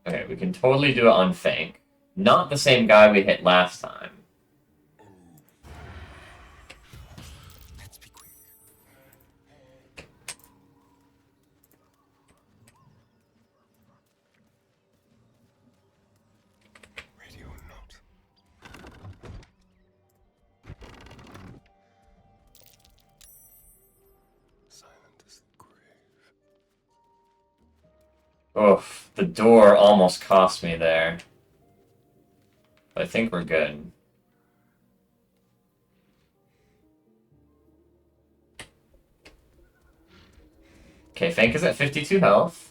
Okay, we can totally do it on Fank. Not the same guy we hit last time.
Let's be quick. Radio note. Silent as the grave.
Oof, the door almost cost me there. But I think we're good. Okay, Fank is at 52 health.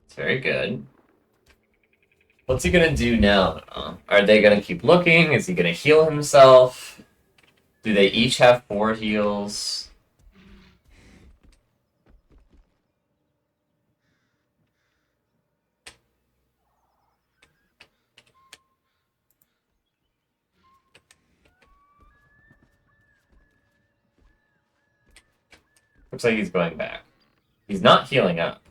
It's very good. What's he gonna do now? Are they gonna keep looking? Is he gonna heal himself? Do they each have 4 heals? Looks like he's going back. He's not healing up.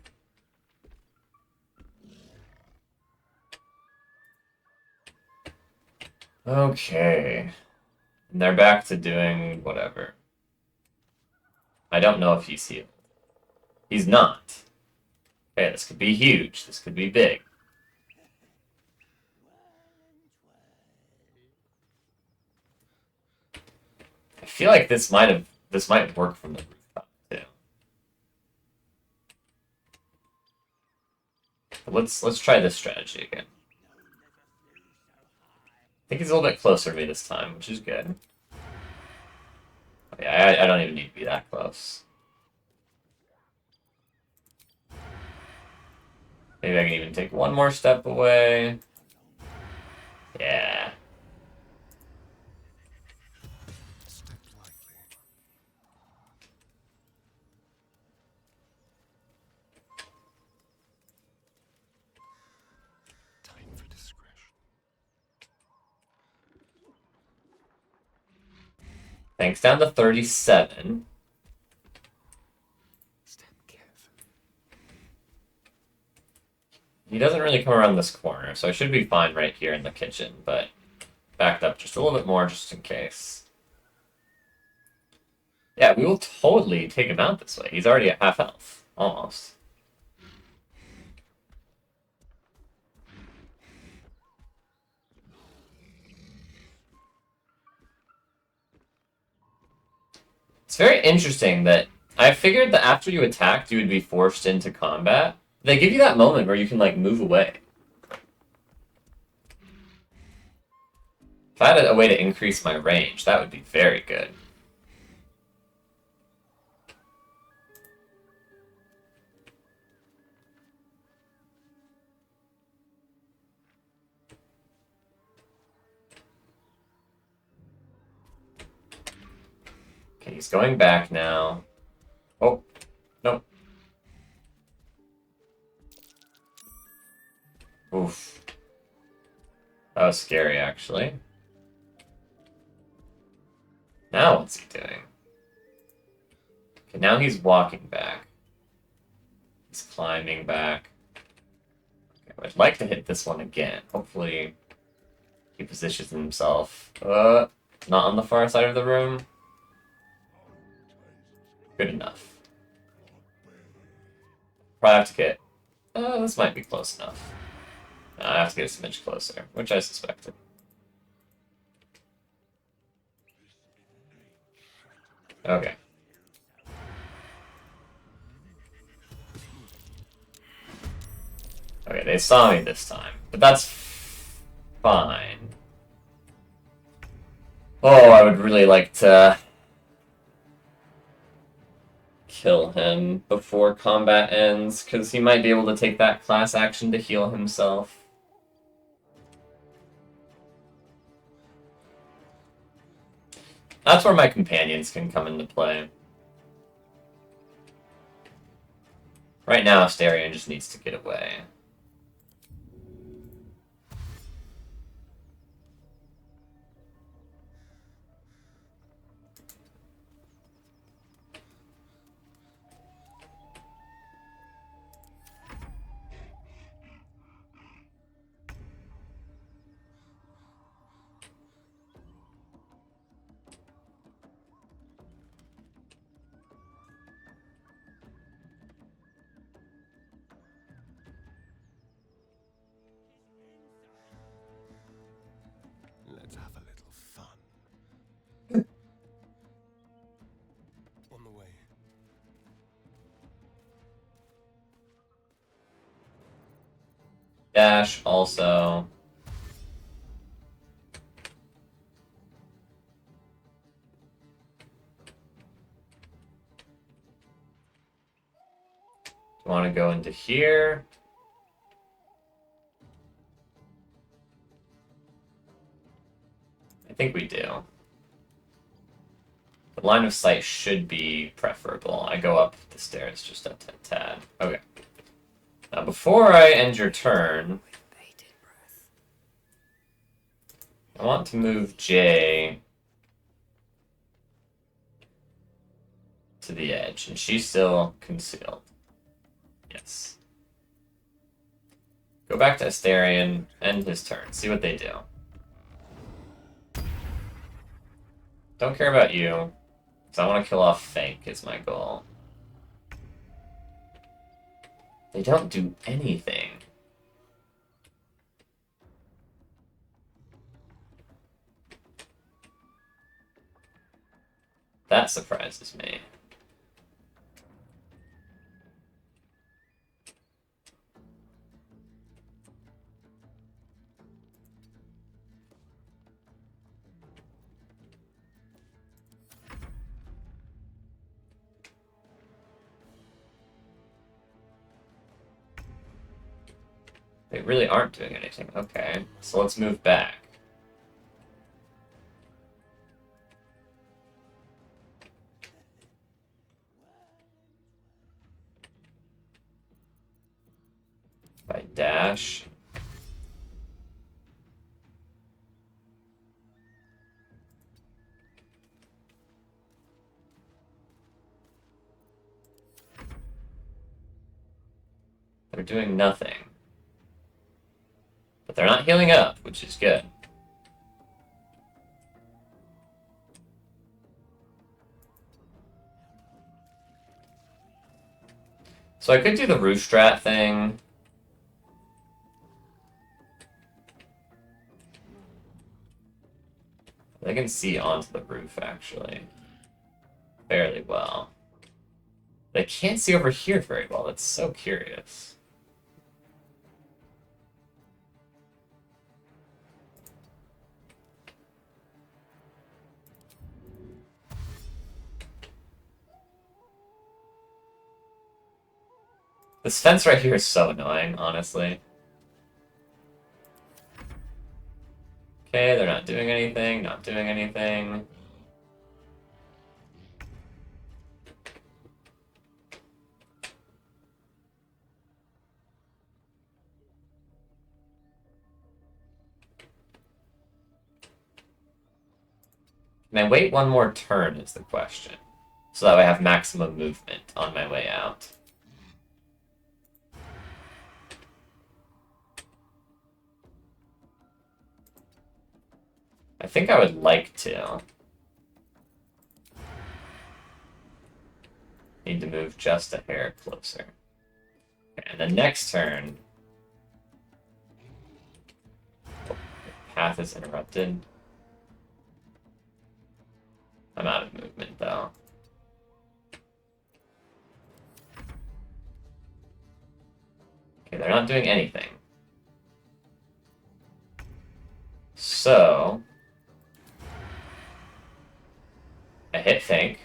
Okay. And they're back to doing whatever. I don't know if he's healed. He's not. Okay, this could be huge. This could be big. I feel like this might work from the rooftop too. But let's try this strategy again. I think he's a little bit closer to me this time, which is good. Yeah, I don't even need to be that close. Maybe I can even take one more step away. Yeah.
Step lightly. Time for discretion.
Thanks, down to 37.
Step carefully.
He doesn't really come around this corner, so I should be fine right here in the kitchen, but backed up just a little bit more just in case. Yeah, we will totally take him out this way. He's already at half health. Almost. It's very interesting that I figured that after you attacked, you would be forced into combat. They give you that moment where you can, like, move away. If I had a way to increase my range, that would be very good. Okay, he's going back now. Oh, no. Oof. That was scary, actually. Now what's he doing? Okay, now he's walking back. He's climbing back. Okay, I'd like to hit this one again. Hopefully he positions himself. Not on the far side of the room. Good enough. Probably have to get... this might be close enough. I have to get a smidge closer, which I suspected. Okay. Okay, they saw me this time, but that's fine. Oh, I would really like to kill him before combat ends, because he might be able to take that class action to heal himself. That's where my companions can come into play. Right now, Asterion just needs to get away.
Let's have a little fun. On the way.
Dash also. Do you want to go into here? I think we do. The line of sight should be preferable. I go up the stairs just a tad. Okay. Now, before I end your turn, I want to move Jay to the edge, and she's still concealed. Yes. Go back to Asterion, end his turn, see what they do. Don't care about you, because I want to kill off Fake is my goal. They don't do anything. That surprises me. They really aren't doing anything. Okay, so let's move back. By dash. They're doing nothing. But they're not healing up, which is good. So I could do the roof strat thing. I can see onto the roof, actually. Fairly well. But I can't see over here very well. That's so curious. This fence right here is so annoying, honestly. Okay, they're not doing anything, not doing anything. Can I wait one more turn is the question. So that way I have maximum movement on my way out. I think I would like to. Need to move just a hair closer. Okay, and the next turn... Oh, the path is interrupted. I'm out of movement, though. Okay, they're not doing anything. So... I hit Fink.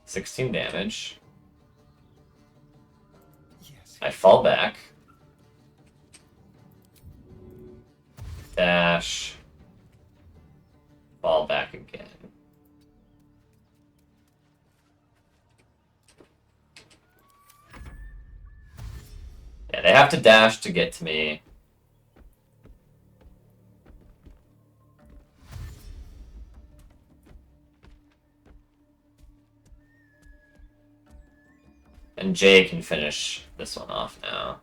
16 damage.
Yes.
I fall back. Dash. Fall back again. Yeah, they have to dash to get to me. And Jay can finish this one off now.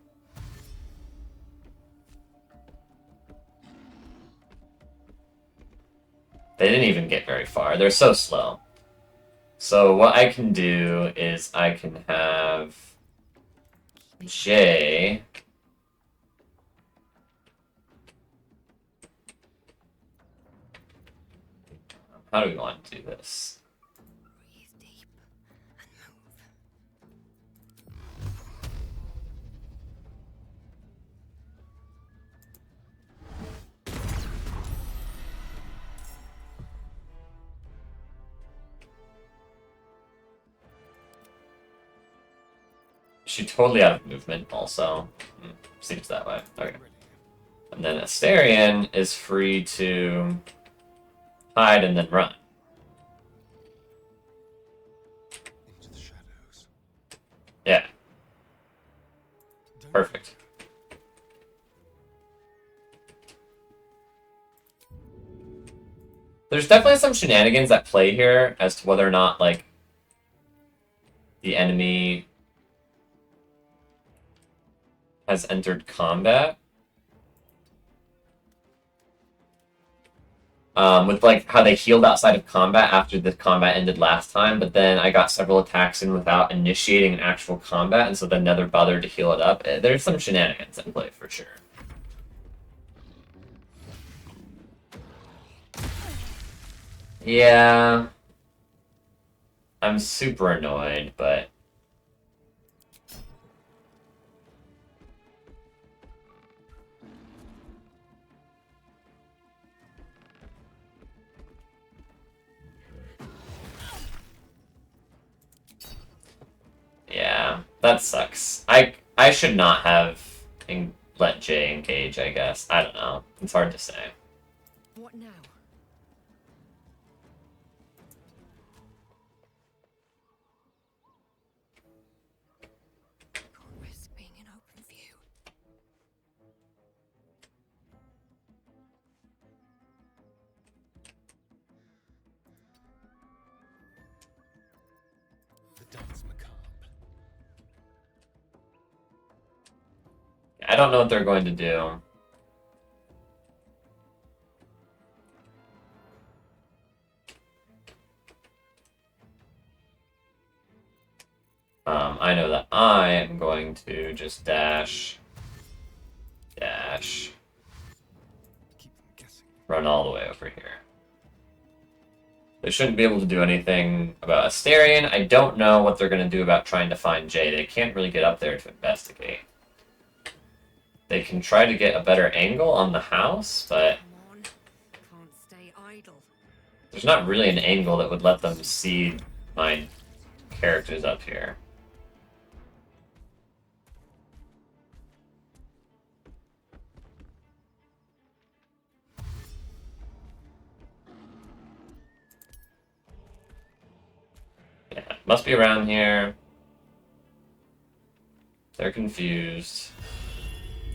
They didn't even get very far. They're so slow. So what I can do is I can have Jay... How do we want to do this?
Breathe deep and move.
She's totally out of movement also. Seems that way. Okay. And then Astarion is free to hide and then run.
Into the shadows.
Yeah,
Don't
perfect. There's definitely some shenanigans at play here as to whether or not, like, the enemy has entered combat. With, like, how they healed outside of combat after the combat ended last time, but then I got several attacks in without initiating an actual combat, and so then never bothered to heal it up. There's some shenanigans at play, for sure. Yeah. I'm super annoyed, but... Yeah, that sucks. I should not have let Jay engage, I guess. I don't know. It's hard to say.
What now? Can't risk being in open view.
The dance macabre.
I don't know what they're going to do. I know that I am going to just dash,
Keep them guessing.
run all the way over here. They shouldn't be able to do anything about Asterion. I don't know what they're going to do about trying to find Jay. They can't really get up there to investigate. They can try to get a better angle on the house, but
Come on. Can't stay idle.
there's not really an angle that would let them see my characters up here. Yeah, must be around here. They're confused.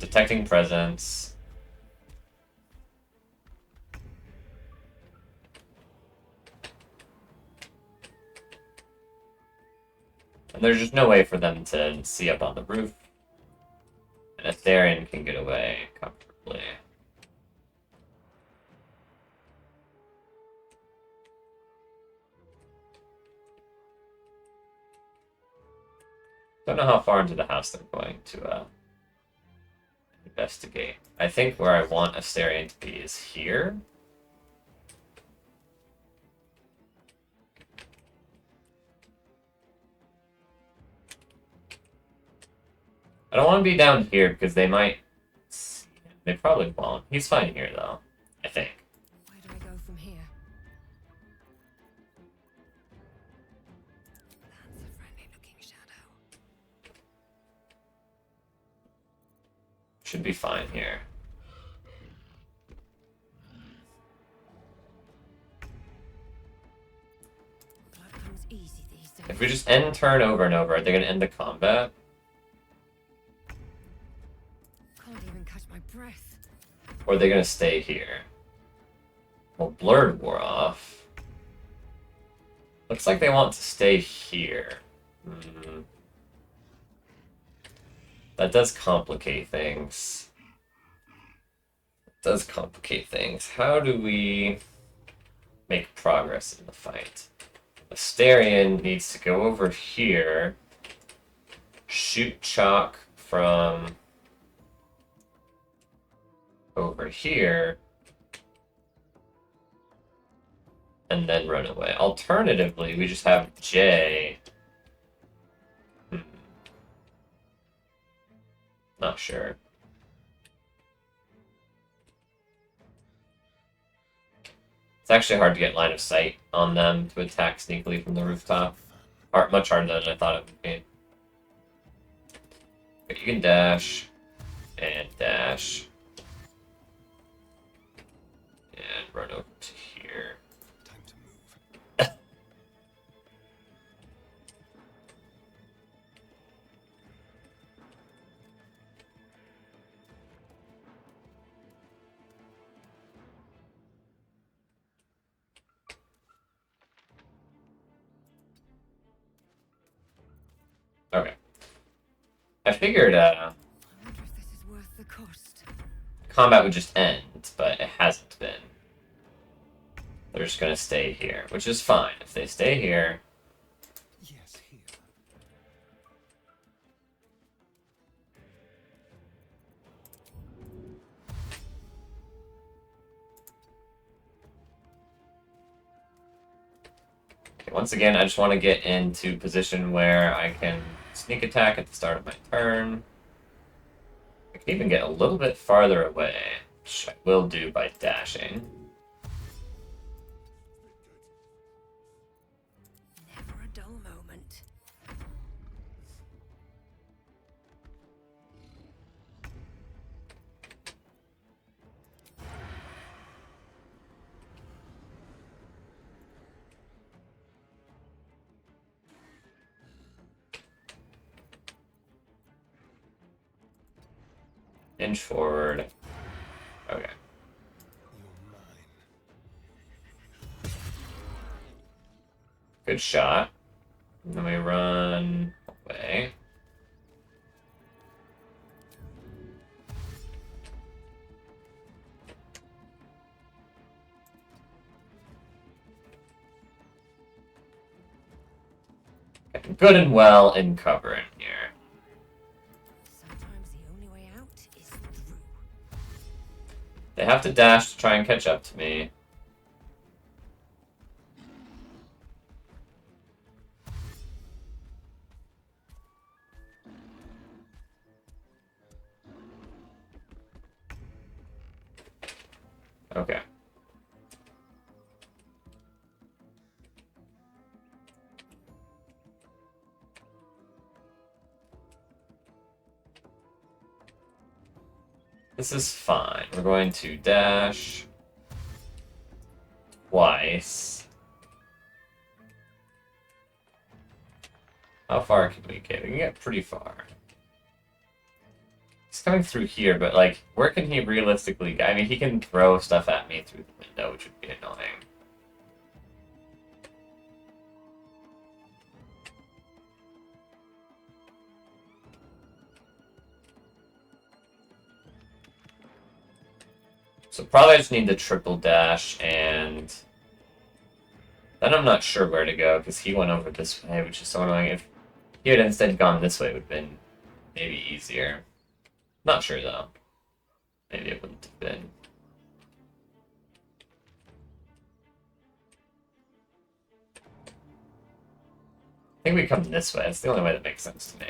Detecting presence. And there's just no way for them to see up on the roof. And Asterion can get away comfortably. Don't know how far into the house they're going to investigate. I think where I want Asterion to be is here. I don't want to be down here because they might see him. They probably won't. He's fine here though, I think.
Where do I go from here? That's a friendly looking shadow.
Should be fine here.
Blood comes easy these days.
If we just end turn over and over, are they going to end the combat?
Can't even catch my breath.
Or are they going to stay here? Well, Blurred wore off. Looks like they want to stay here. That does complicate things. How do we make progress in the fight? Asterion needs to go over here, shoot Chalk from over here, and then run away. Alternatively, we just have Jay. Not sure. It's actually hard to get line of sight on them to attack sneakily from the rooftop. Much harder than I thought it would be. But you can dash, and dash, and run over to here.
Time to move.
Okay. I figured
I wonder if this is worth the cost.
combat would just end, but it hasn't been. They're just gonna stay here, which is fine. If they stay here,
Yes, here.
okay, once again, I just want to get into position where I can sneak attack at the start of my turn. I can even get a little bit farther away, which I will do by dashing.
Never a dull moment.
Inch forward. Okay.
You're mine.
Good shot. And then we run away. Getting good and well in cover in here.
Sometimes the only way out is through.
They have to dash to try and catch up to me. Okay. This is fine. We're going to dash twice. How far can we get? We can get pretty far. He's coming through here, but, like, where can he realistically go? I mean, he can throw stuff at me through the window, which would be annoying. So probably I just need the triple dash, and then I'm not sure where to go, because he went over this way, which is so annoying. If he had instead gone this way, it would have been maybe easier. Not sure, though. Maybe it wouldn't have been. I think we come this way. It's the only way that makes sense to me.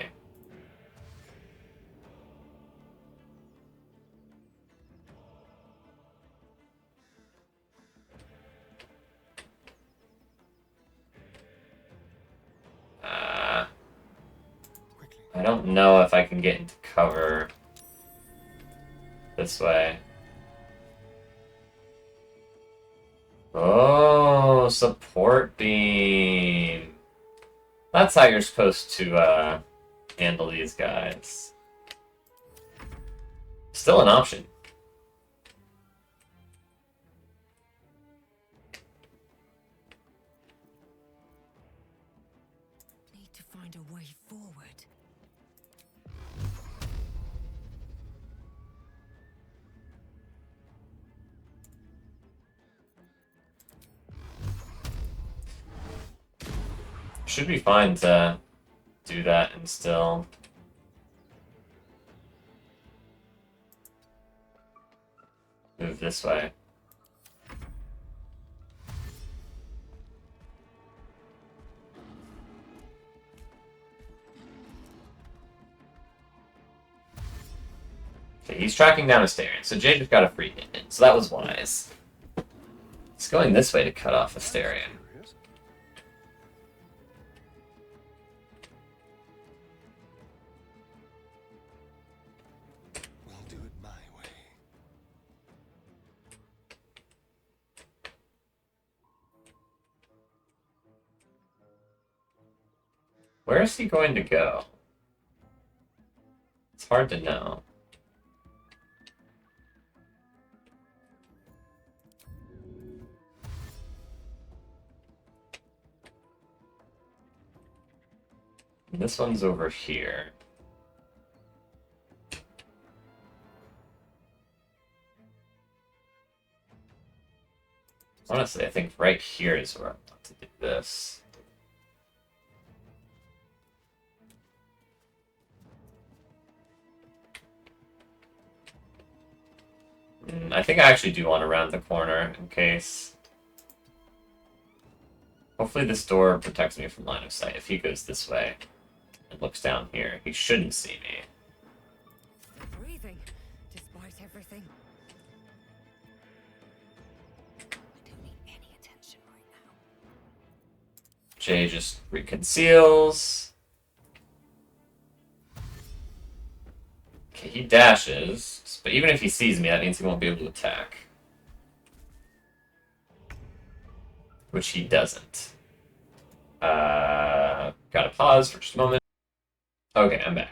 I don't know if I can get into cover this way. Oh, support beam. That's how you're supposed to handle these guys. Still an option.
Need to find a way forward.
Should be fine to do that and still. Move this way. Okay, he's tracking down Astarion, so Jay just got a free hit in, so that was wise. He's going this way to cut off Astarion.
Curious. We'll do it my way.
Where is he going to go? It's hard to know. This one's over here. Honestly, I think right here is where I want to do this. I think I actually do want to round the corner in case. Hopefully this door protects me from line of sight. If he goes this way and looks down here, he shouldn't see me.
Still breathing, despite everything. I don't need any attention right now.
Jay just reconceals. Okay, he dashes, but even if he sees me, that means he won't be able to attack. Which he doesn't. Gotta pause for just a moment. Okay, I'm back.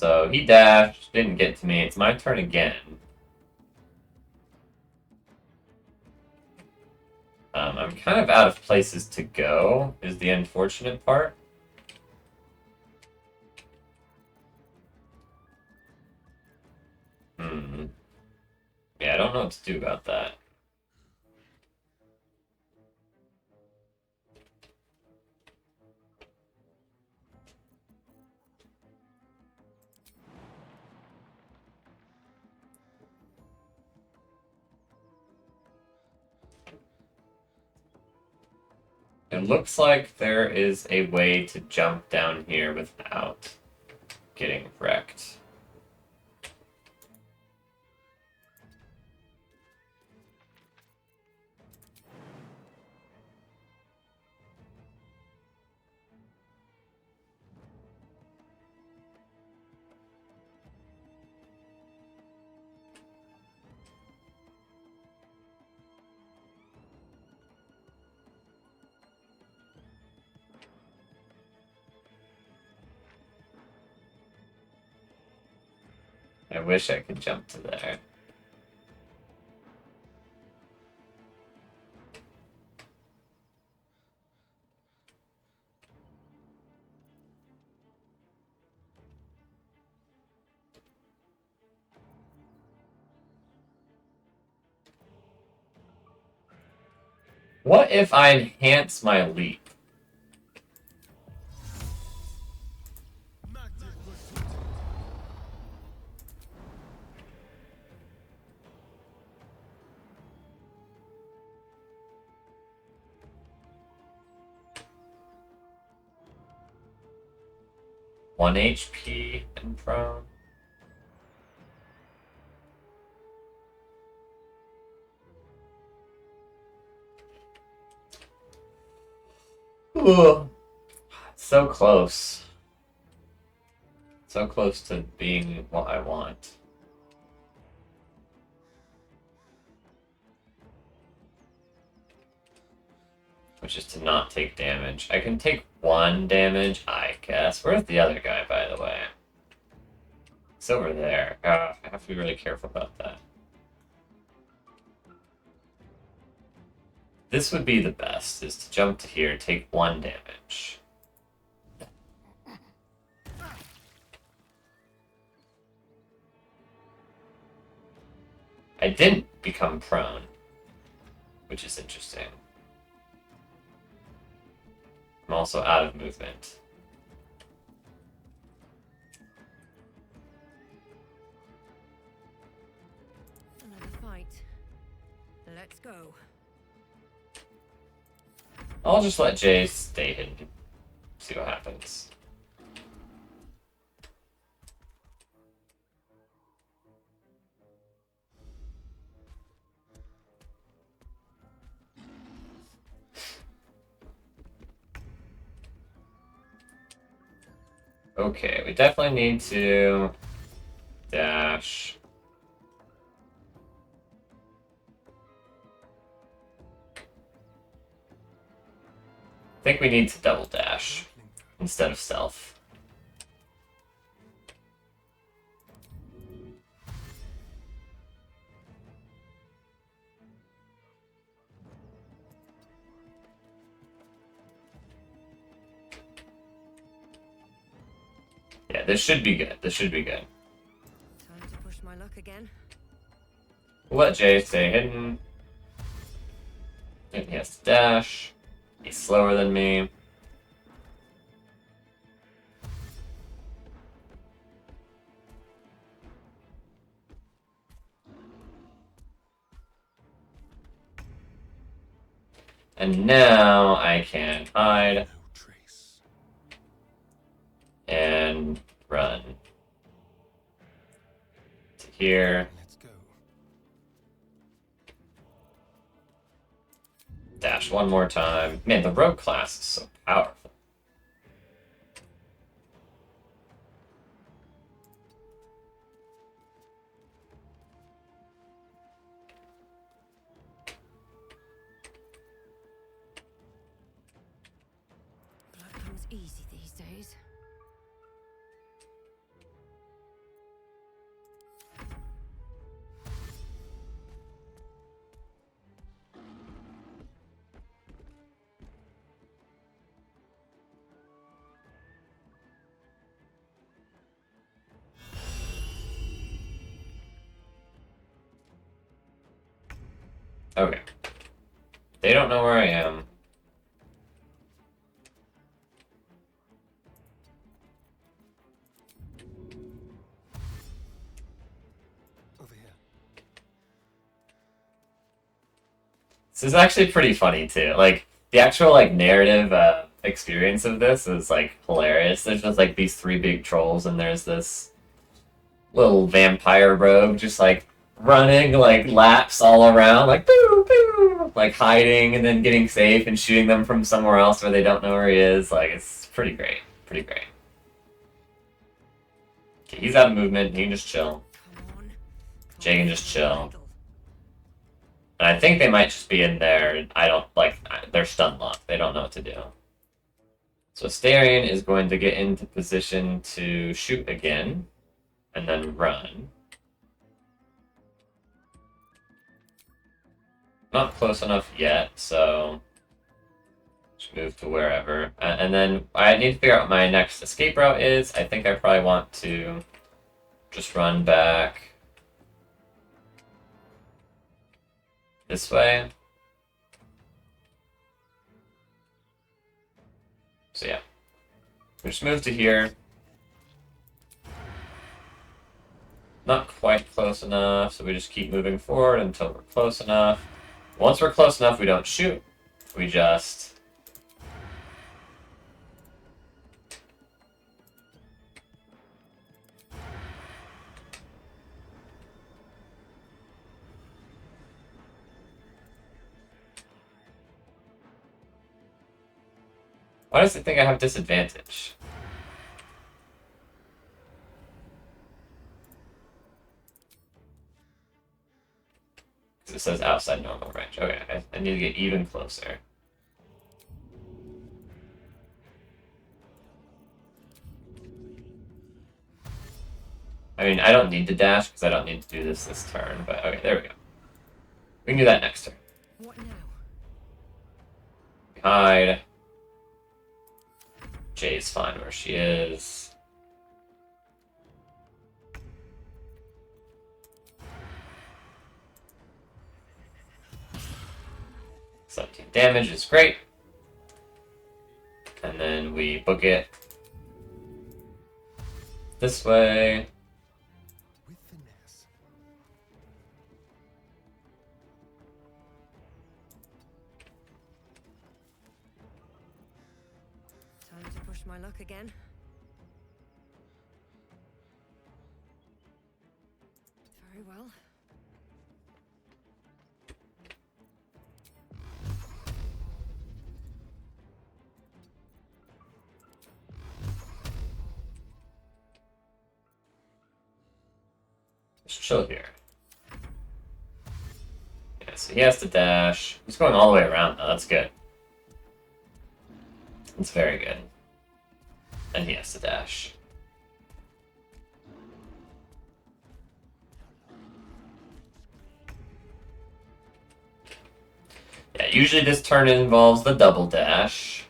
So he dashed, didn't get to me. It's my turn again. I'm kind of out of places to go, is the unfortunate part. Yeah, I don't know what to do about that. It looks like there is a way to jump down here without getting wrecked. I wish I could jump to there. What if I enhance my leap? One HP and prone. Ooh. So close. So close to being what I want. Which is to not take damage. I can take 1 damage, I guess. Where's the other guy, by the way? It's over there. I have to be really careful about that. This would be the best, is to jump to here, take 1 damage. I didn't become prone, which is interesting. I'm also out of movement.
Another fight. Let's go.
I'll just let Jay stay hidden. See what happens. Okay, we definitely need to dash. I think we need to double dash instead of stealth. Yeah, this should be good. This should be good.
Time to push my luck again.
We'll let Jay stay hidden. And he has to dash. He's slower than me. And now I can hide
No trace.
and run to here.
Let's go.
Dash one more time. Man, the rogue class is so powerful.
Blood comes easy these days.
Okay. They don't know where I am.
Over here.
This is actually pretty funny too. Like the actual like narrative experience of this is like hilarious. There's just like these three big trolls, and there's this little vampire rogue just like running like laps all around, like boo boo, like hiding and then getting safe and shooting them from somewhere else where they don't know where he is. Like it's pretty great, pretty great. Okay, he's out of movement. He can just chill.
Come on.
Jay can just chill. And I think they might just be in there. I don't like. They're stun locked. They don't know what to do. So Astarion is going to get into position to shoot again, and then run. Not close enough yet, so just move to wherever. And then I need to figure out what my next escape route is. I think I probably want to just run back this way. So yeah, we just move to here. Not quite close enough, so we just keep moving forward until we're close enough. Once we're close enough, we don't shoot. We just... Why does it think I have disadvantage? Because it says outside normal range. Okay, I need to get even closer. I mean, I don't need to dash because I don't need to do this turn, but okay, there we go. We can do that next turn.
What now?
Hide. Jay's fine where she is. 17 damage is great. And then we book it this way.
With finesse.
Time to push my luck again. Very well.
Just chill here. Yeah, so he has to dash. He's going all the way around though, that's good. That's very good. And he has to dash. Yeah, usually this turn involves the double dash.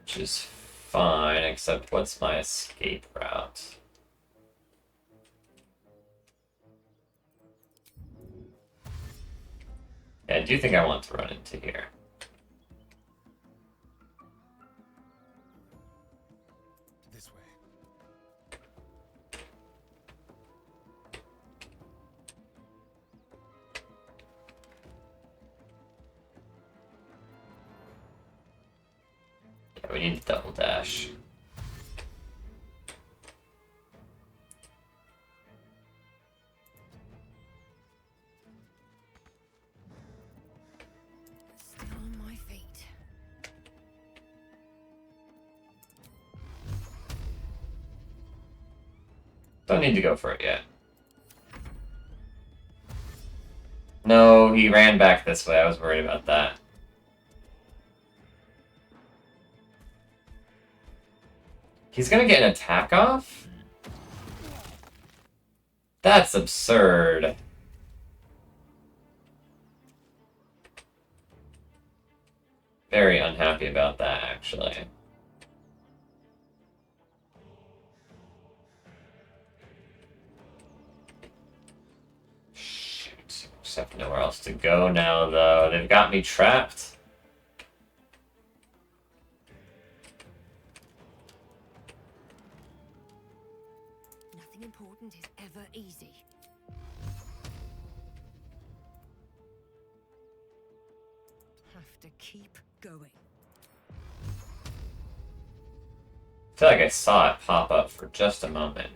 Which is fine, except what's my escape route? Yeah, I do think I want to run into here.
This way.
Yeah, we need to double dash.
Still on my feet.
Don't need to go for it yet. No, he ran back this way. I was worried about that. He's gonna get an attack off? That's absurd. Very unhappy about that, actually. Just have nowhere else to go now, though. They've got me trapped.
Nothing important is ever easy. Have to keep going.
I feel like I saw it pop up for just a moment.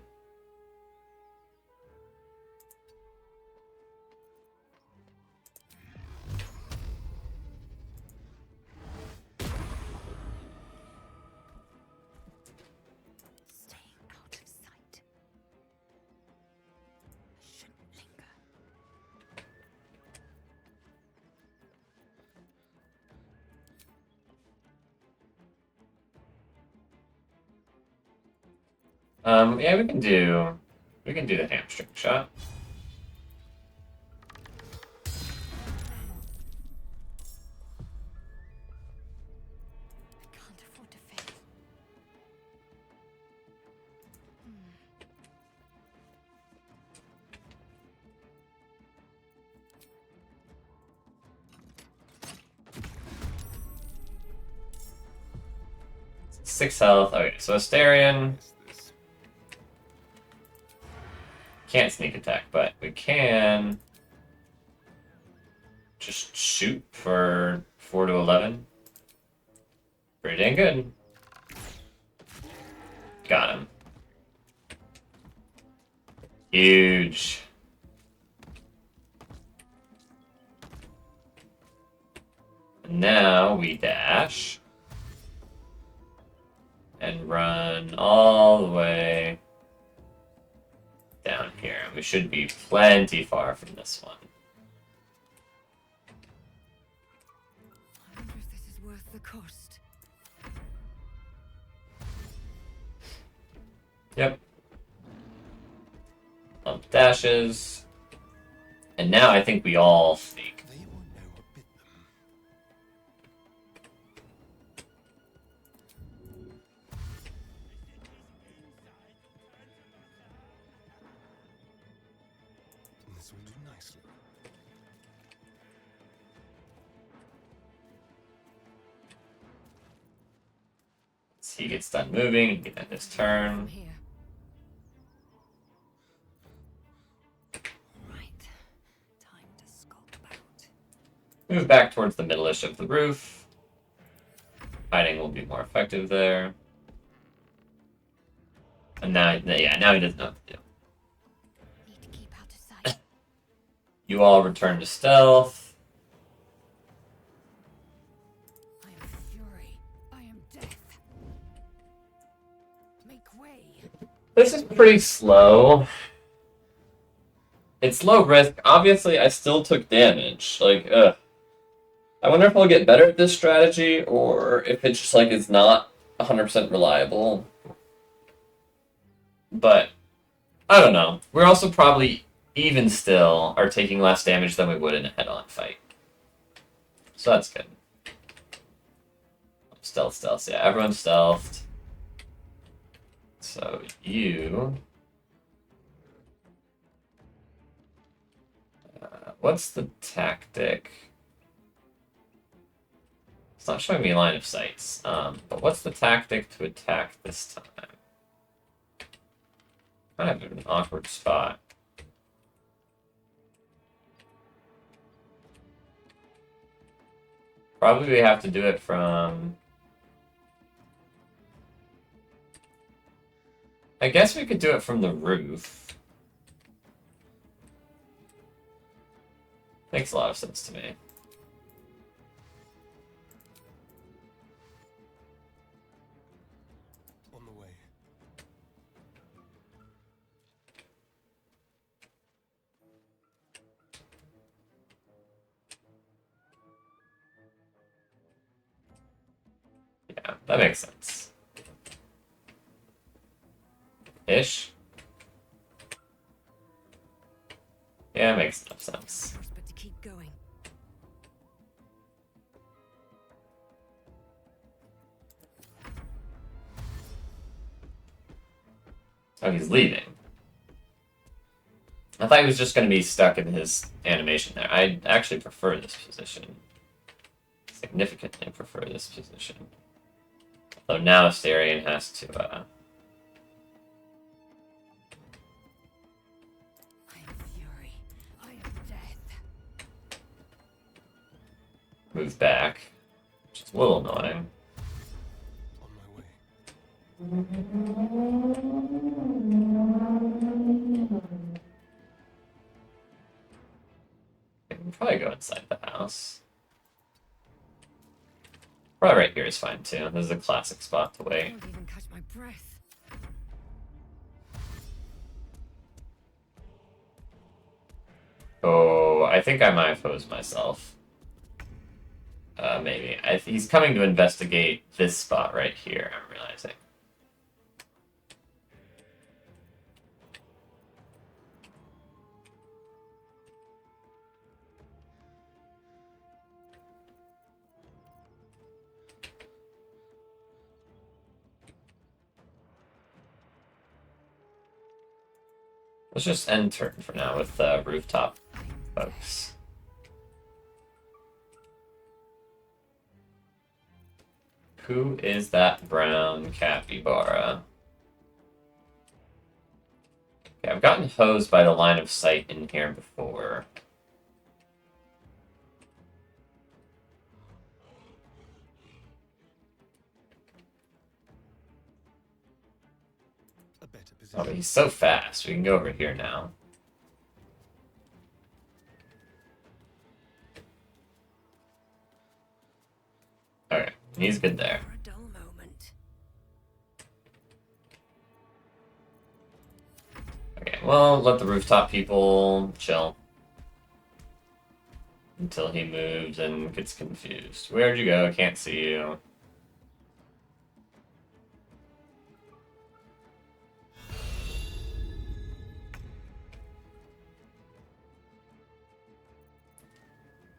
Staying out of sight. I shouldn't linger.
Yeah, we can do the hamstring shot.
I can't afford to fail.
Six health. Okay, so Asterion can't sneak attack, but we can just shoot for 4 to 11. Pretty dang good. Got him. Huge. Now we dash and run all the way down here. We should be plenty far from this one.
I wonder if this is worth the cost.
Yep. Lump dashes. And now I think we all sneak.
They won't know what bit them. This will do nicely.
So he gets done moving and get his
From
turn.
here. Right. Time to skulk about.
Move back towards the middle-ish of the roof. Hiding will be more effective there. And now, yeah, now he doesn't know what to do.
Need to keep out of sight.
You all return to stealth.
I am fury. I am death. Make way.
This is pretty slow. It's low risk. Obviously, I still took damage. Like, ugh. I wonder if I'll get better at this strategy, or if it's just like it's not 100% reliable. But, I don't know. We're also probably, even still, are taking less damage than we would in a head-on fight. So that's good. Stealth. Yeah, everyone's stealthed. So, you... what's the tactic? It's not showing me line of sights. But what's the tactic to attack this time? Kind of an awkward spot. Probably we have to do it from... I guess we could do it from the roof. Makes a lot of sense to me.
On the way.
Yeah, that makes sense. Ish. Yeah, it makes enough sense.
But to keep going.
Oh, he's leaving. I thought he was just going to be stuck in his animation there. I actually prefer this position. Significantly prefer this position. Though now Astarion has to,
I am fury. I am death.
move back, which is a little annoying.
On my way.
I can probably go inside the house. Probably right here is fine too. This is a classic spot to
I
wait.
can't even catch my breath.
Oh, I think I might have posed myself. Maybe. He's coming to investigate this spot right here, I'm realizing. Let's just end turn for now with rooftop folks. Who is that brown capybara? Okay, I've gotten hosed by the line of sight in here before.
A better
Oh,
position.
but he's so fast. We can go over here now. Okay, he's good there.
For a dull moment.
Okay, well, let the rooftop people chill. Until he moves and gets confused. Where'd you go? Can't see you.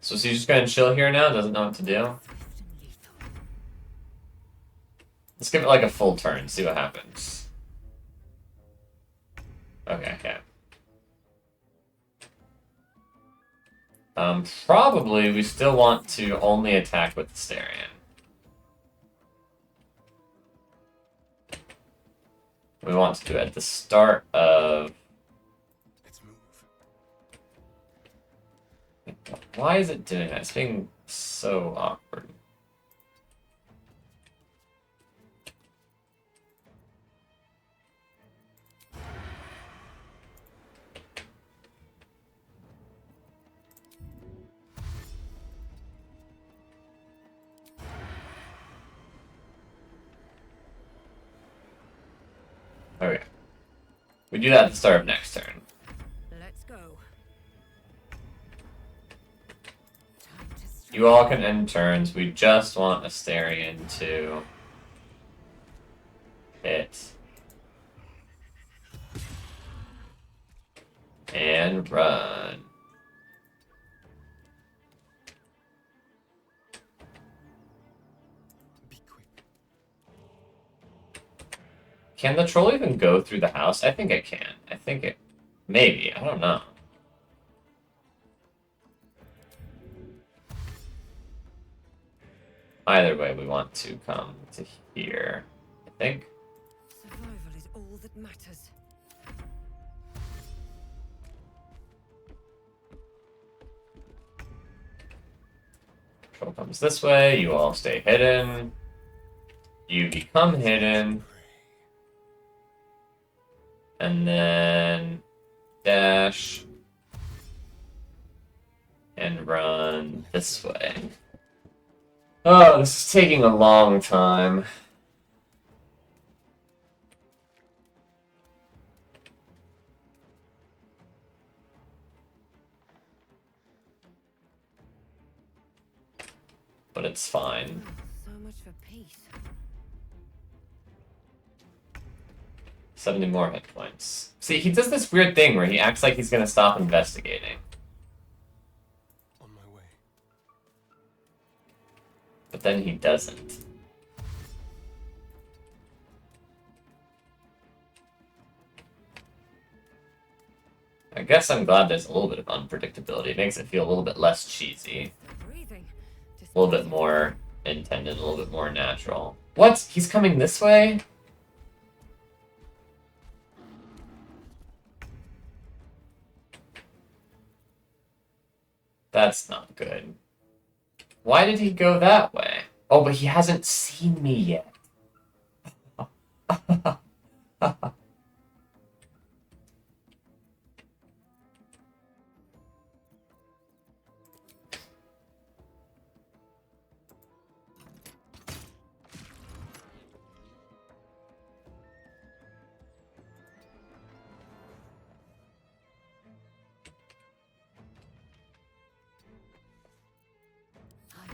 So is he just gonna chill here now? Doesn't know what to do?
Swift and lethal.
Let's give it like a full turn, see what happens. Okay, okay. Probably we still want to only attack with the Starion. We want to do it at the start of...
Let's move.
Why is it doing that? It's being so awkward. Okay. We do that at the start of next turn.
Let's go. Time to strike.
You all can end turns. We just want Astarion to hit. And run.
Be quick.
Can the troll even go through the house? I think it can. I think it... Maybe. I don't know. Either way, we want to come to here. I think.
Survival is all that matters.
Troll comes this way. You all stay hidden. You become hidden. And then dash and run this way. Oh, this is taking a long time. But it's fine.
So much for peace.
70 more hit points. See, he does this weird thing where he acts like he's gonna stop investigating.
On my way.
But then he doesn't. I guess I'm glad there's a little bit of unpredictability. It makes it feel a little bit less cheesy.
Breathing.
A little bit more intended, a little bit more natural. What? He's coming this way? That's not good. Why did he go that way? Oh, but he hasn't seen me yet.
I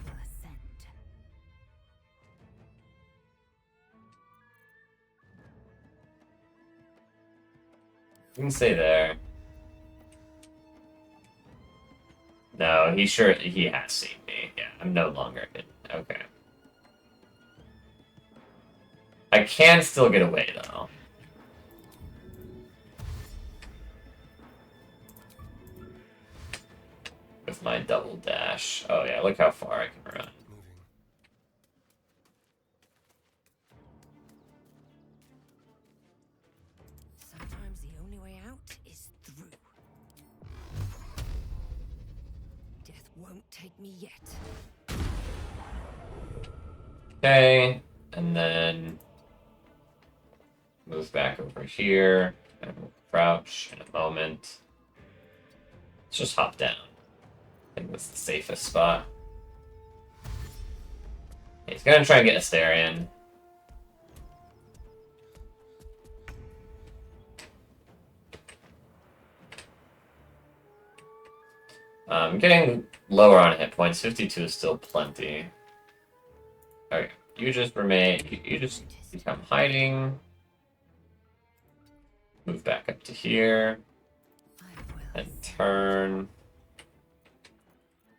will ascend.
You can stay there. No, he has seen me. Yeah, I'm no longer hidden. Okay. I can still get away though. With my double dash. Oh yeah, look how far I can run.
Moving.
Sometimes the only way out is through. Death won't take me yet.
Okay, and then move back over here, and we'll crouch in a moment. Let's just hop down. I think that's the safest spot. He's gonna try and get Asterion. Getting lower on hit points. 52 is still plenty. Okay, you just remain. You just become hiding. Move back up to here.
I will.
And turn.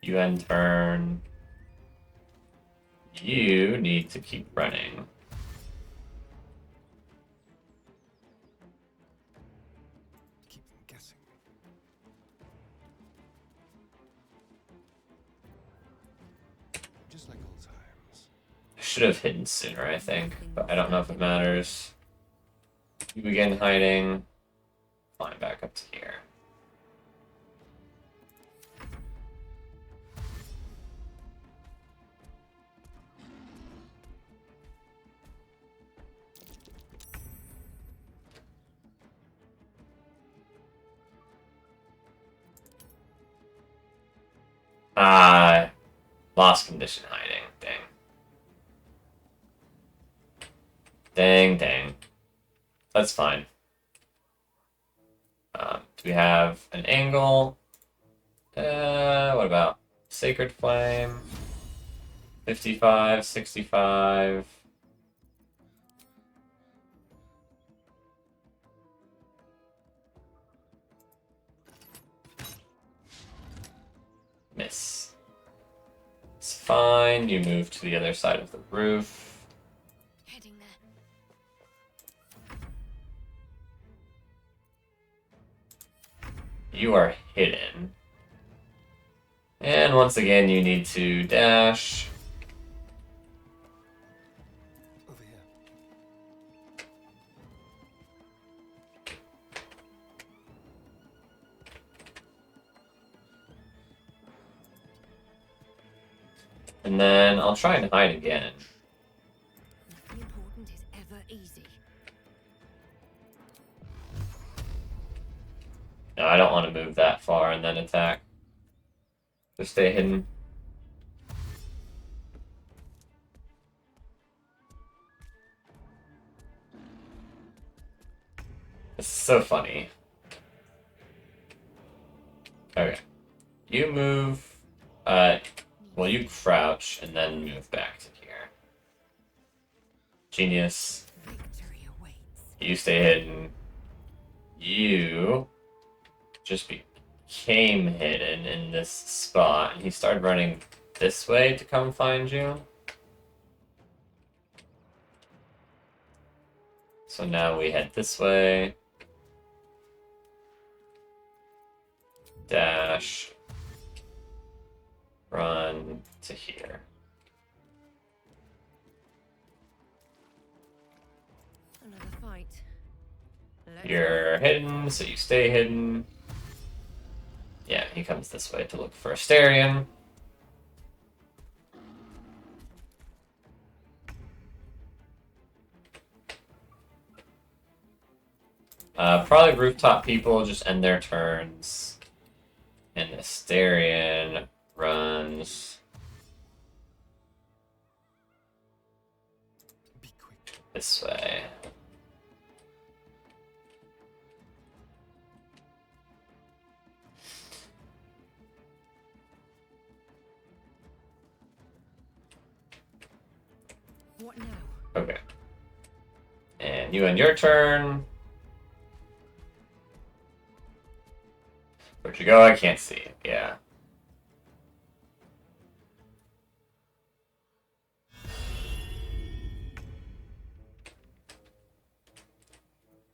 You end turn. You need to keep running.
Keep them guessing. Just like old times.
I should have hidden sooner, I think, but I don't know if it matters. You begin hiding. Flying back up to here. Lost condition hiding. Dang. Dang. That's fine. Do we have an angle? What about Sacred Flame? 55, 65. Miss. It's fine. You move to the other side of the roof.
Heading there.
You are hidden. And once again, you need to dash.
Over here.
And then I'll try and hide again.
Nothing important is ever easy.
No, I don't want to move that far and then attack. Just stay hidden. This is so funny. Okay. You move, well, you crouch and then move back to here. Genius.
Victory awaits.
You stay hidden. You just became hidden in this spot, and he started running this way to come find you. So now we head this way. dash, run to here.
Another fight. Let's
You're hidden, so you stay hidden. Yeah, he comes this way to look for Asterion. Probably rooftop people just end their turns. And Asterion runs
Be quick.
this way.
What now?
Okay. And you end your turn. Where'd you go? I can't see. Yeah.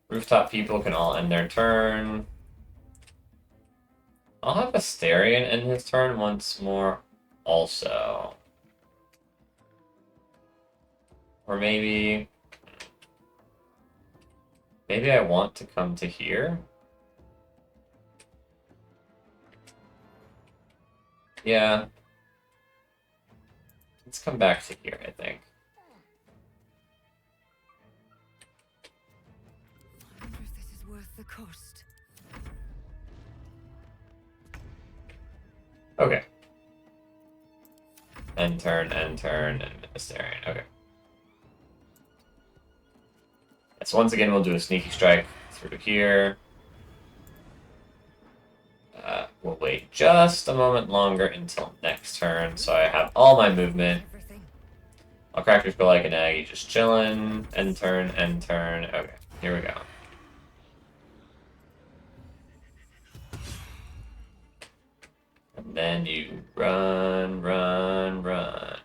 Rooftop people can all end their turn. I'll have Asterion end his turn once more also. Or maybe I want to come to here. Yeah. Let's come back to here, I think.
I wonder if this is worth the cost.
Okay. End turn, and Asterion. Okay. So once again, we'll do a sneaky strike through here. We'll wait just a moment longer until next turn, so I have all my movement.
Everything.
All characters go like an egg, you just chillin'. End turn, end turn. Okay, here we go. And then you run, run, run.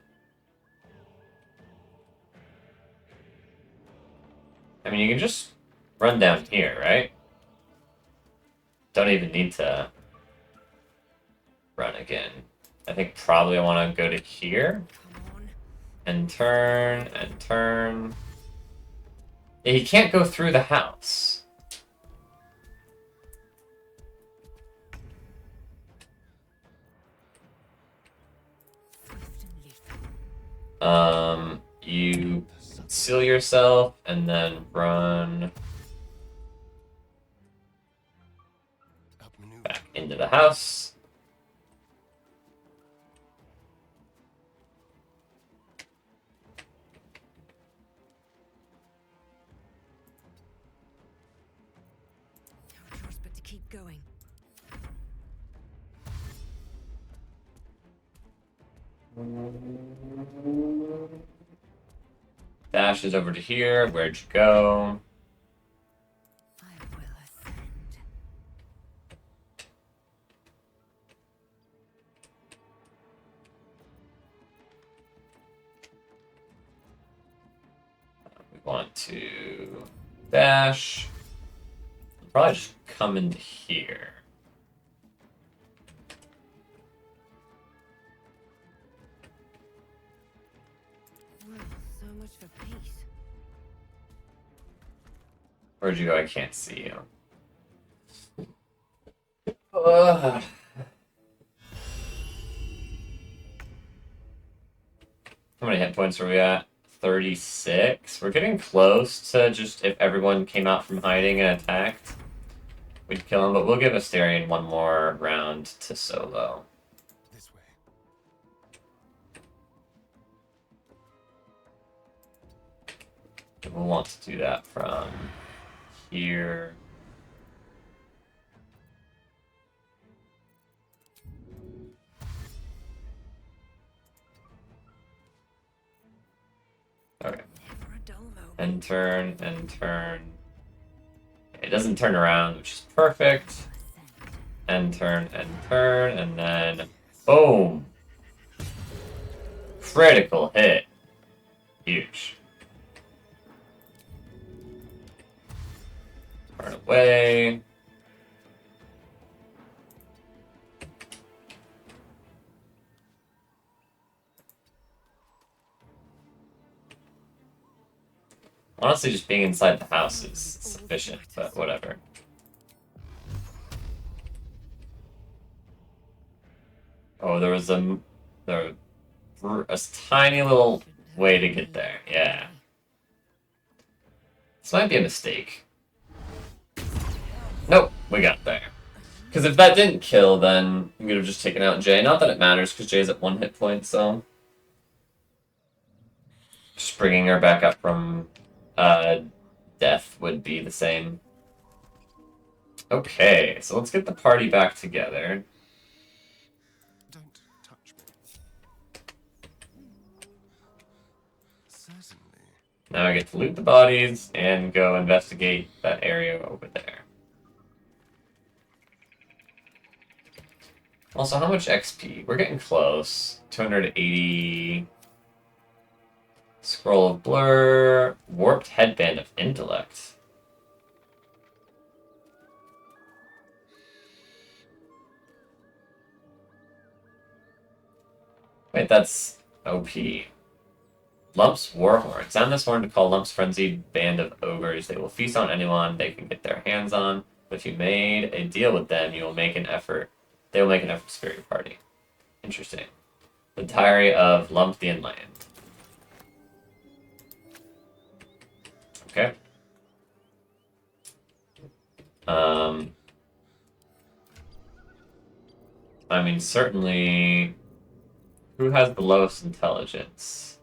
I mean, you can just run down here, right? Don't even need to run again. I think probably I want to go to here.
Come on.
And turn, and turn. Yeah, he can't go through the house.
Swift and lethal.
You seal yourself and then run
Outmaneuver.
back into the house.
No choice but to keep going.
Dash is over to here. Where'd you go?
I will ascend.
We want to dash. Probably just come into here.
Well, so much for peace.
Where'd you go? I can't see you. Ugh. How many hit points are we at? 36. We're getting close to just if everyone came out from hiding and attacked, we'd kill him, but we'll give Asterion one more round to solo.
This way.
We'll want to do that from here. Okay.
Never a dull moment.
And turn, and turn. It doesn't turn around, which is perfect.
Ascend.
And turn, and then boom! Critical hit. Huge. Turn away. Honestly, just being inside the house is sufficient, but whatever. Oh, there was a tiny little way to get there. Yeah. This might be a mistake. Nope, we got there. Because if that didn't kill, then we could have just taken out Jay. Not that it matters, because Jay's at 1 hit point, so... Just bringing her back up from death would be the same. Okay, so let's get the party back together.
Don't touch me. Certainly.
Now I get to loot the bodies and go investigate that area over there. Also, how much XP? We're getting close. 280... Scroll of Blur... Warped Headband of Intellect. Wait, that's OP. Lump's Warhorn. Sound this horn to call Lump's frenzied band of ogres. They will feast on anyone they can get their hands on. But if you made a deal with them, you will make an effort. They will make an effort to spare your party. Interesting. The Diary of Lump the Inland. Okay. I mean, certainly... Who has the lowest intelligence?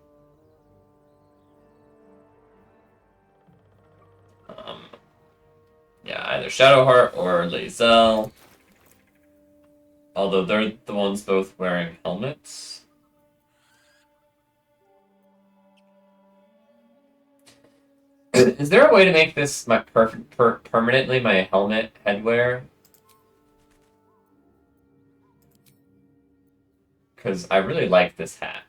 Yeah, either Shadowheart or Lae'zel. Although they're the ones both wearing helmets. Is there a way to make this my permanently my helmet headwear? Because I really like this hat.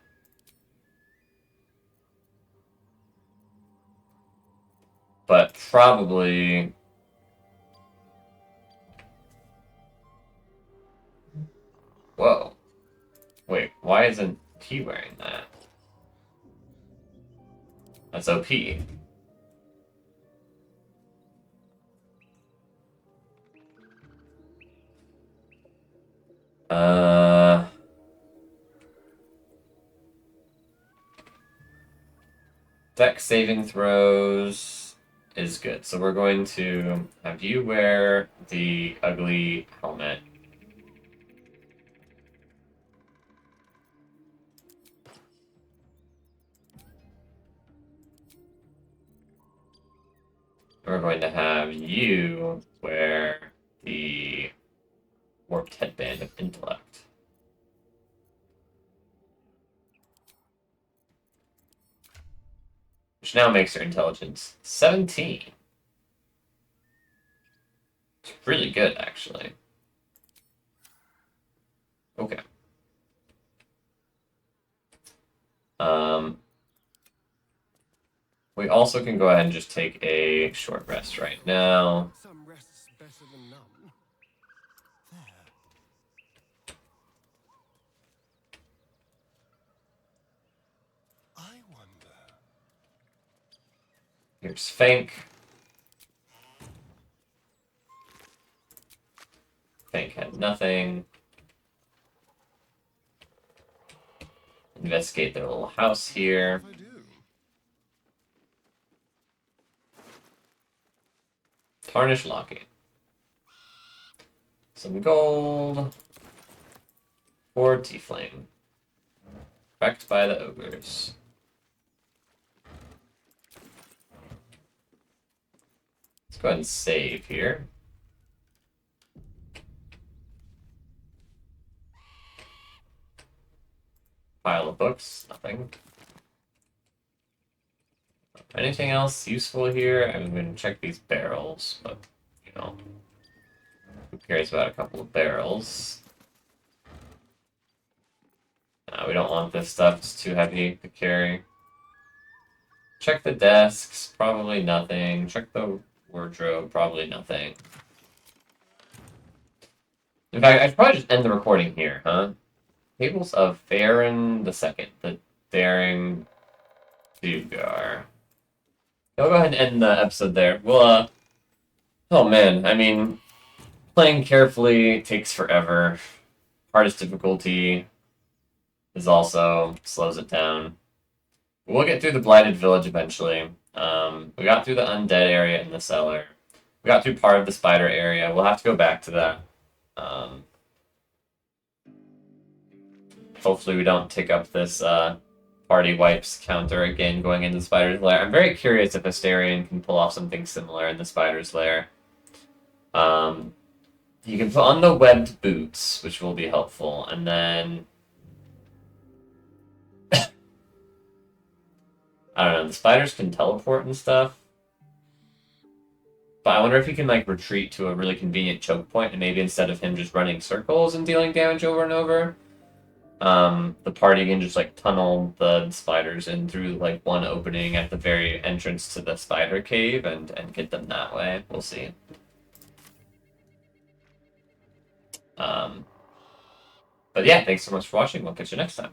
But probably... Whoa. Wait, why isn't he wearing that? That's OP. Dex saving throws is good. So we're going to have you wear the ugly helmet. We're going to have you wear the Warped Headband of Intellect. Which now makes her intelligence 17. It's really good, actually. Okay. We also can go ahead and just take a short rest right now.
Some rests better than none. There. I wonder.
Here's Fank. Fank had nothing. Investigate their little house here.
What if I do?
Tarnish locking. Some gold. For Tiefling. Wrecked by the ogres. Let's go ahead and save here. Pile of books, nothing. Anything else useful here? I'm going to check these barrels, but, you know, who cares about a couple of barrels? We don't want this stuff, it's too heavy to carry. Check the desks, probably nothing. Check the wardrobe, probably nothing. In fact, I should probably just end the recording here, huh? Tables of Farron II, the Daring Dugar. I'll go ahead and end the episode there. Well, oh man, I mean, playing carefully takes forever. Hardest difficulty is also slows it down. We'll get through the Blighted Village eventually. We got through the Undead area in the cellar. We got through part of the Spider area. We'll have to go back to that. Hopefully we don't tick up this party wipes counter again going into the Spider's lair. I'm very curious if Asterion can pull off something similar in the Spider's lair. You can put on the webbed boots, which will be helpful, and then I don't know, the spiders can teleport and stuff. But I wonder if he can, like, retreat to a really convenient choke point, and maybe instead of him just running circles and dealing damage over and over, the party can just, like, tunnel the spiders in through, like, one opening at the very entrance to the spider cave and get them that way. We'll see. But yeah, thanks so much for watching. We'll catch you next time.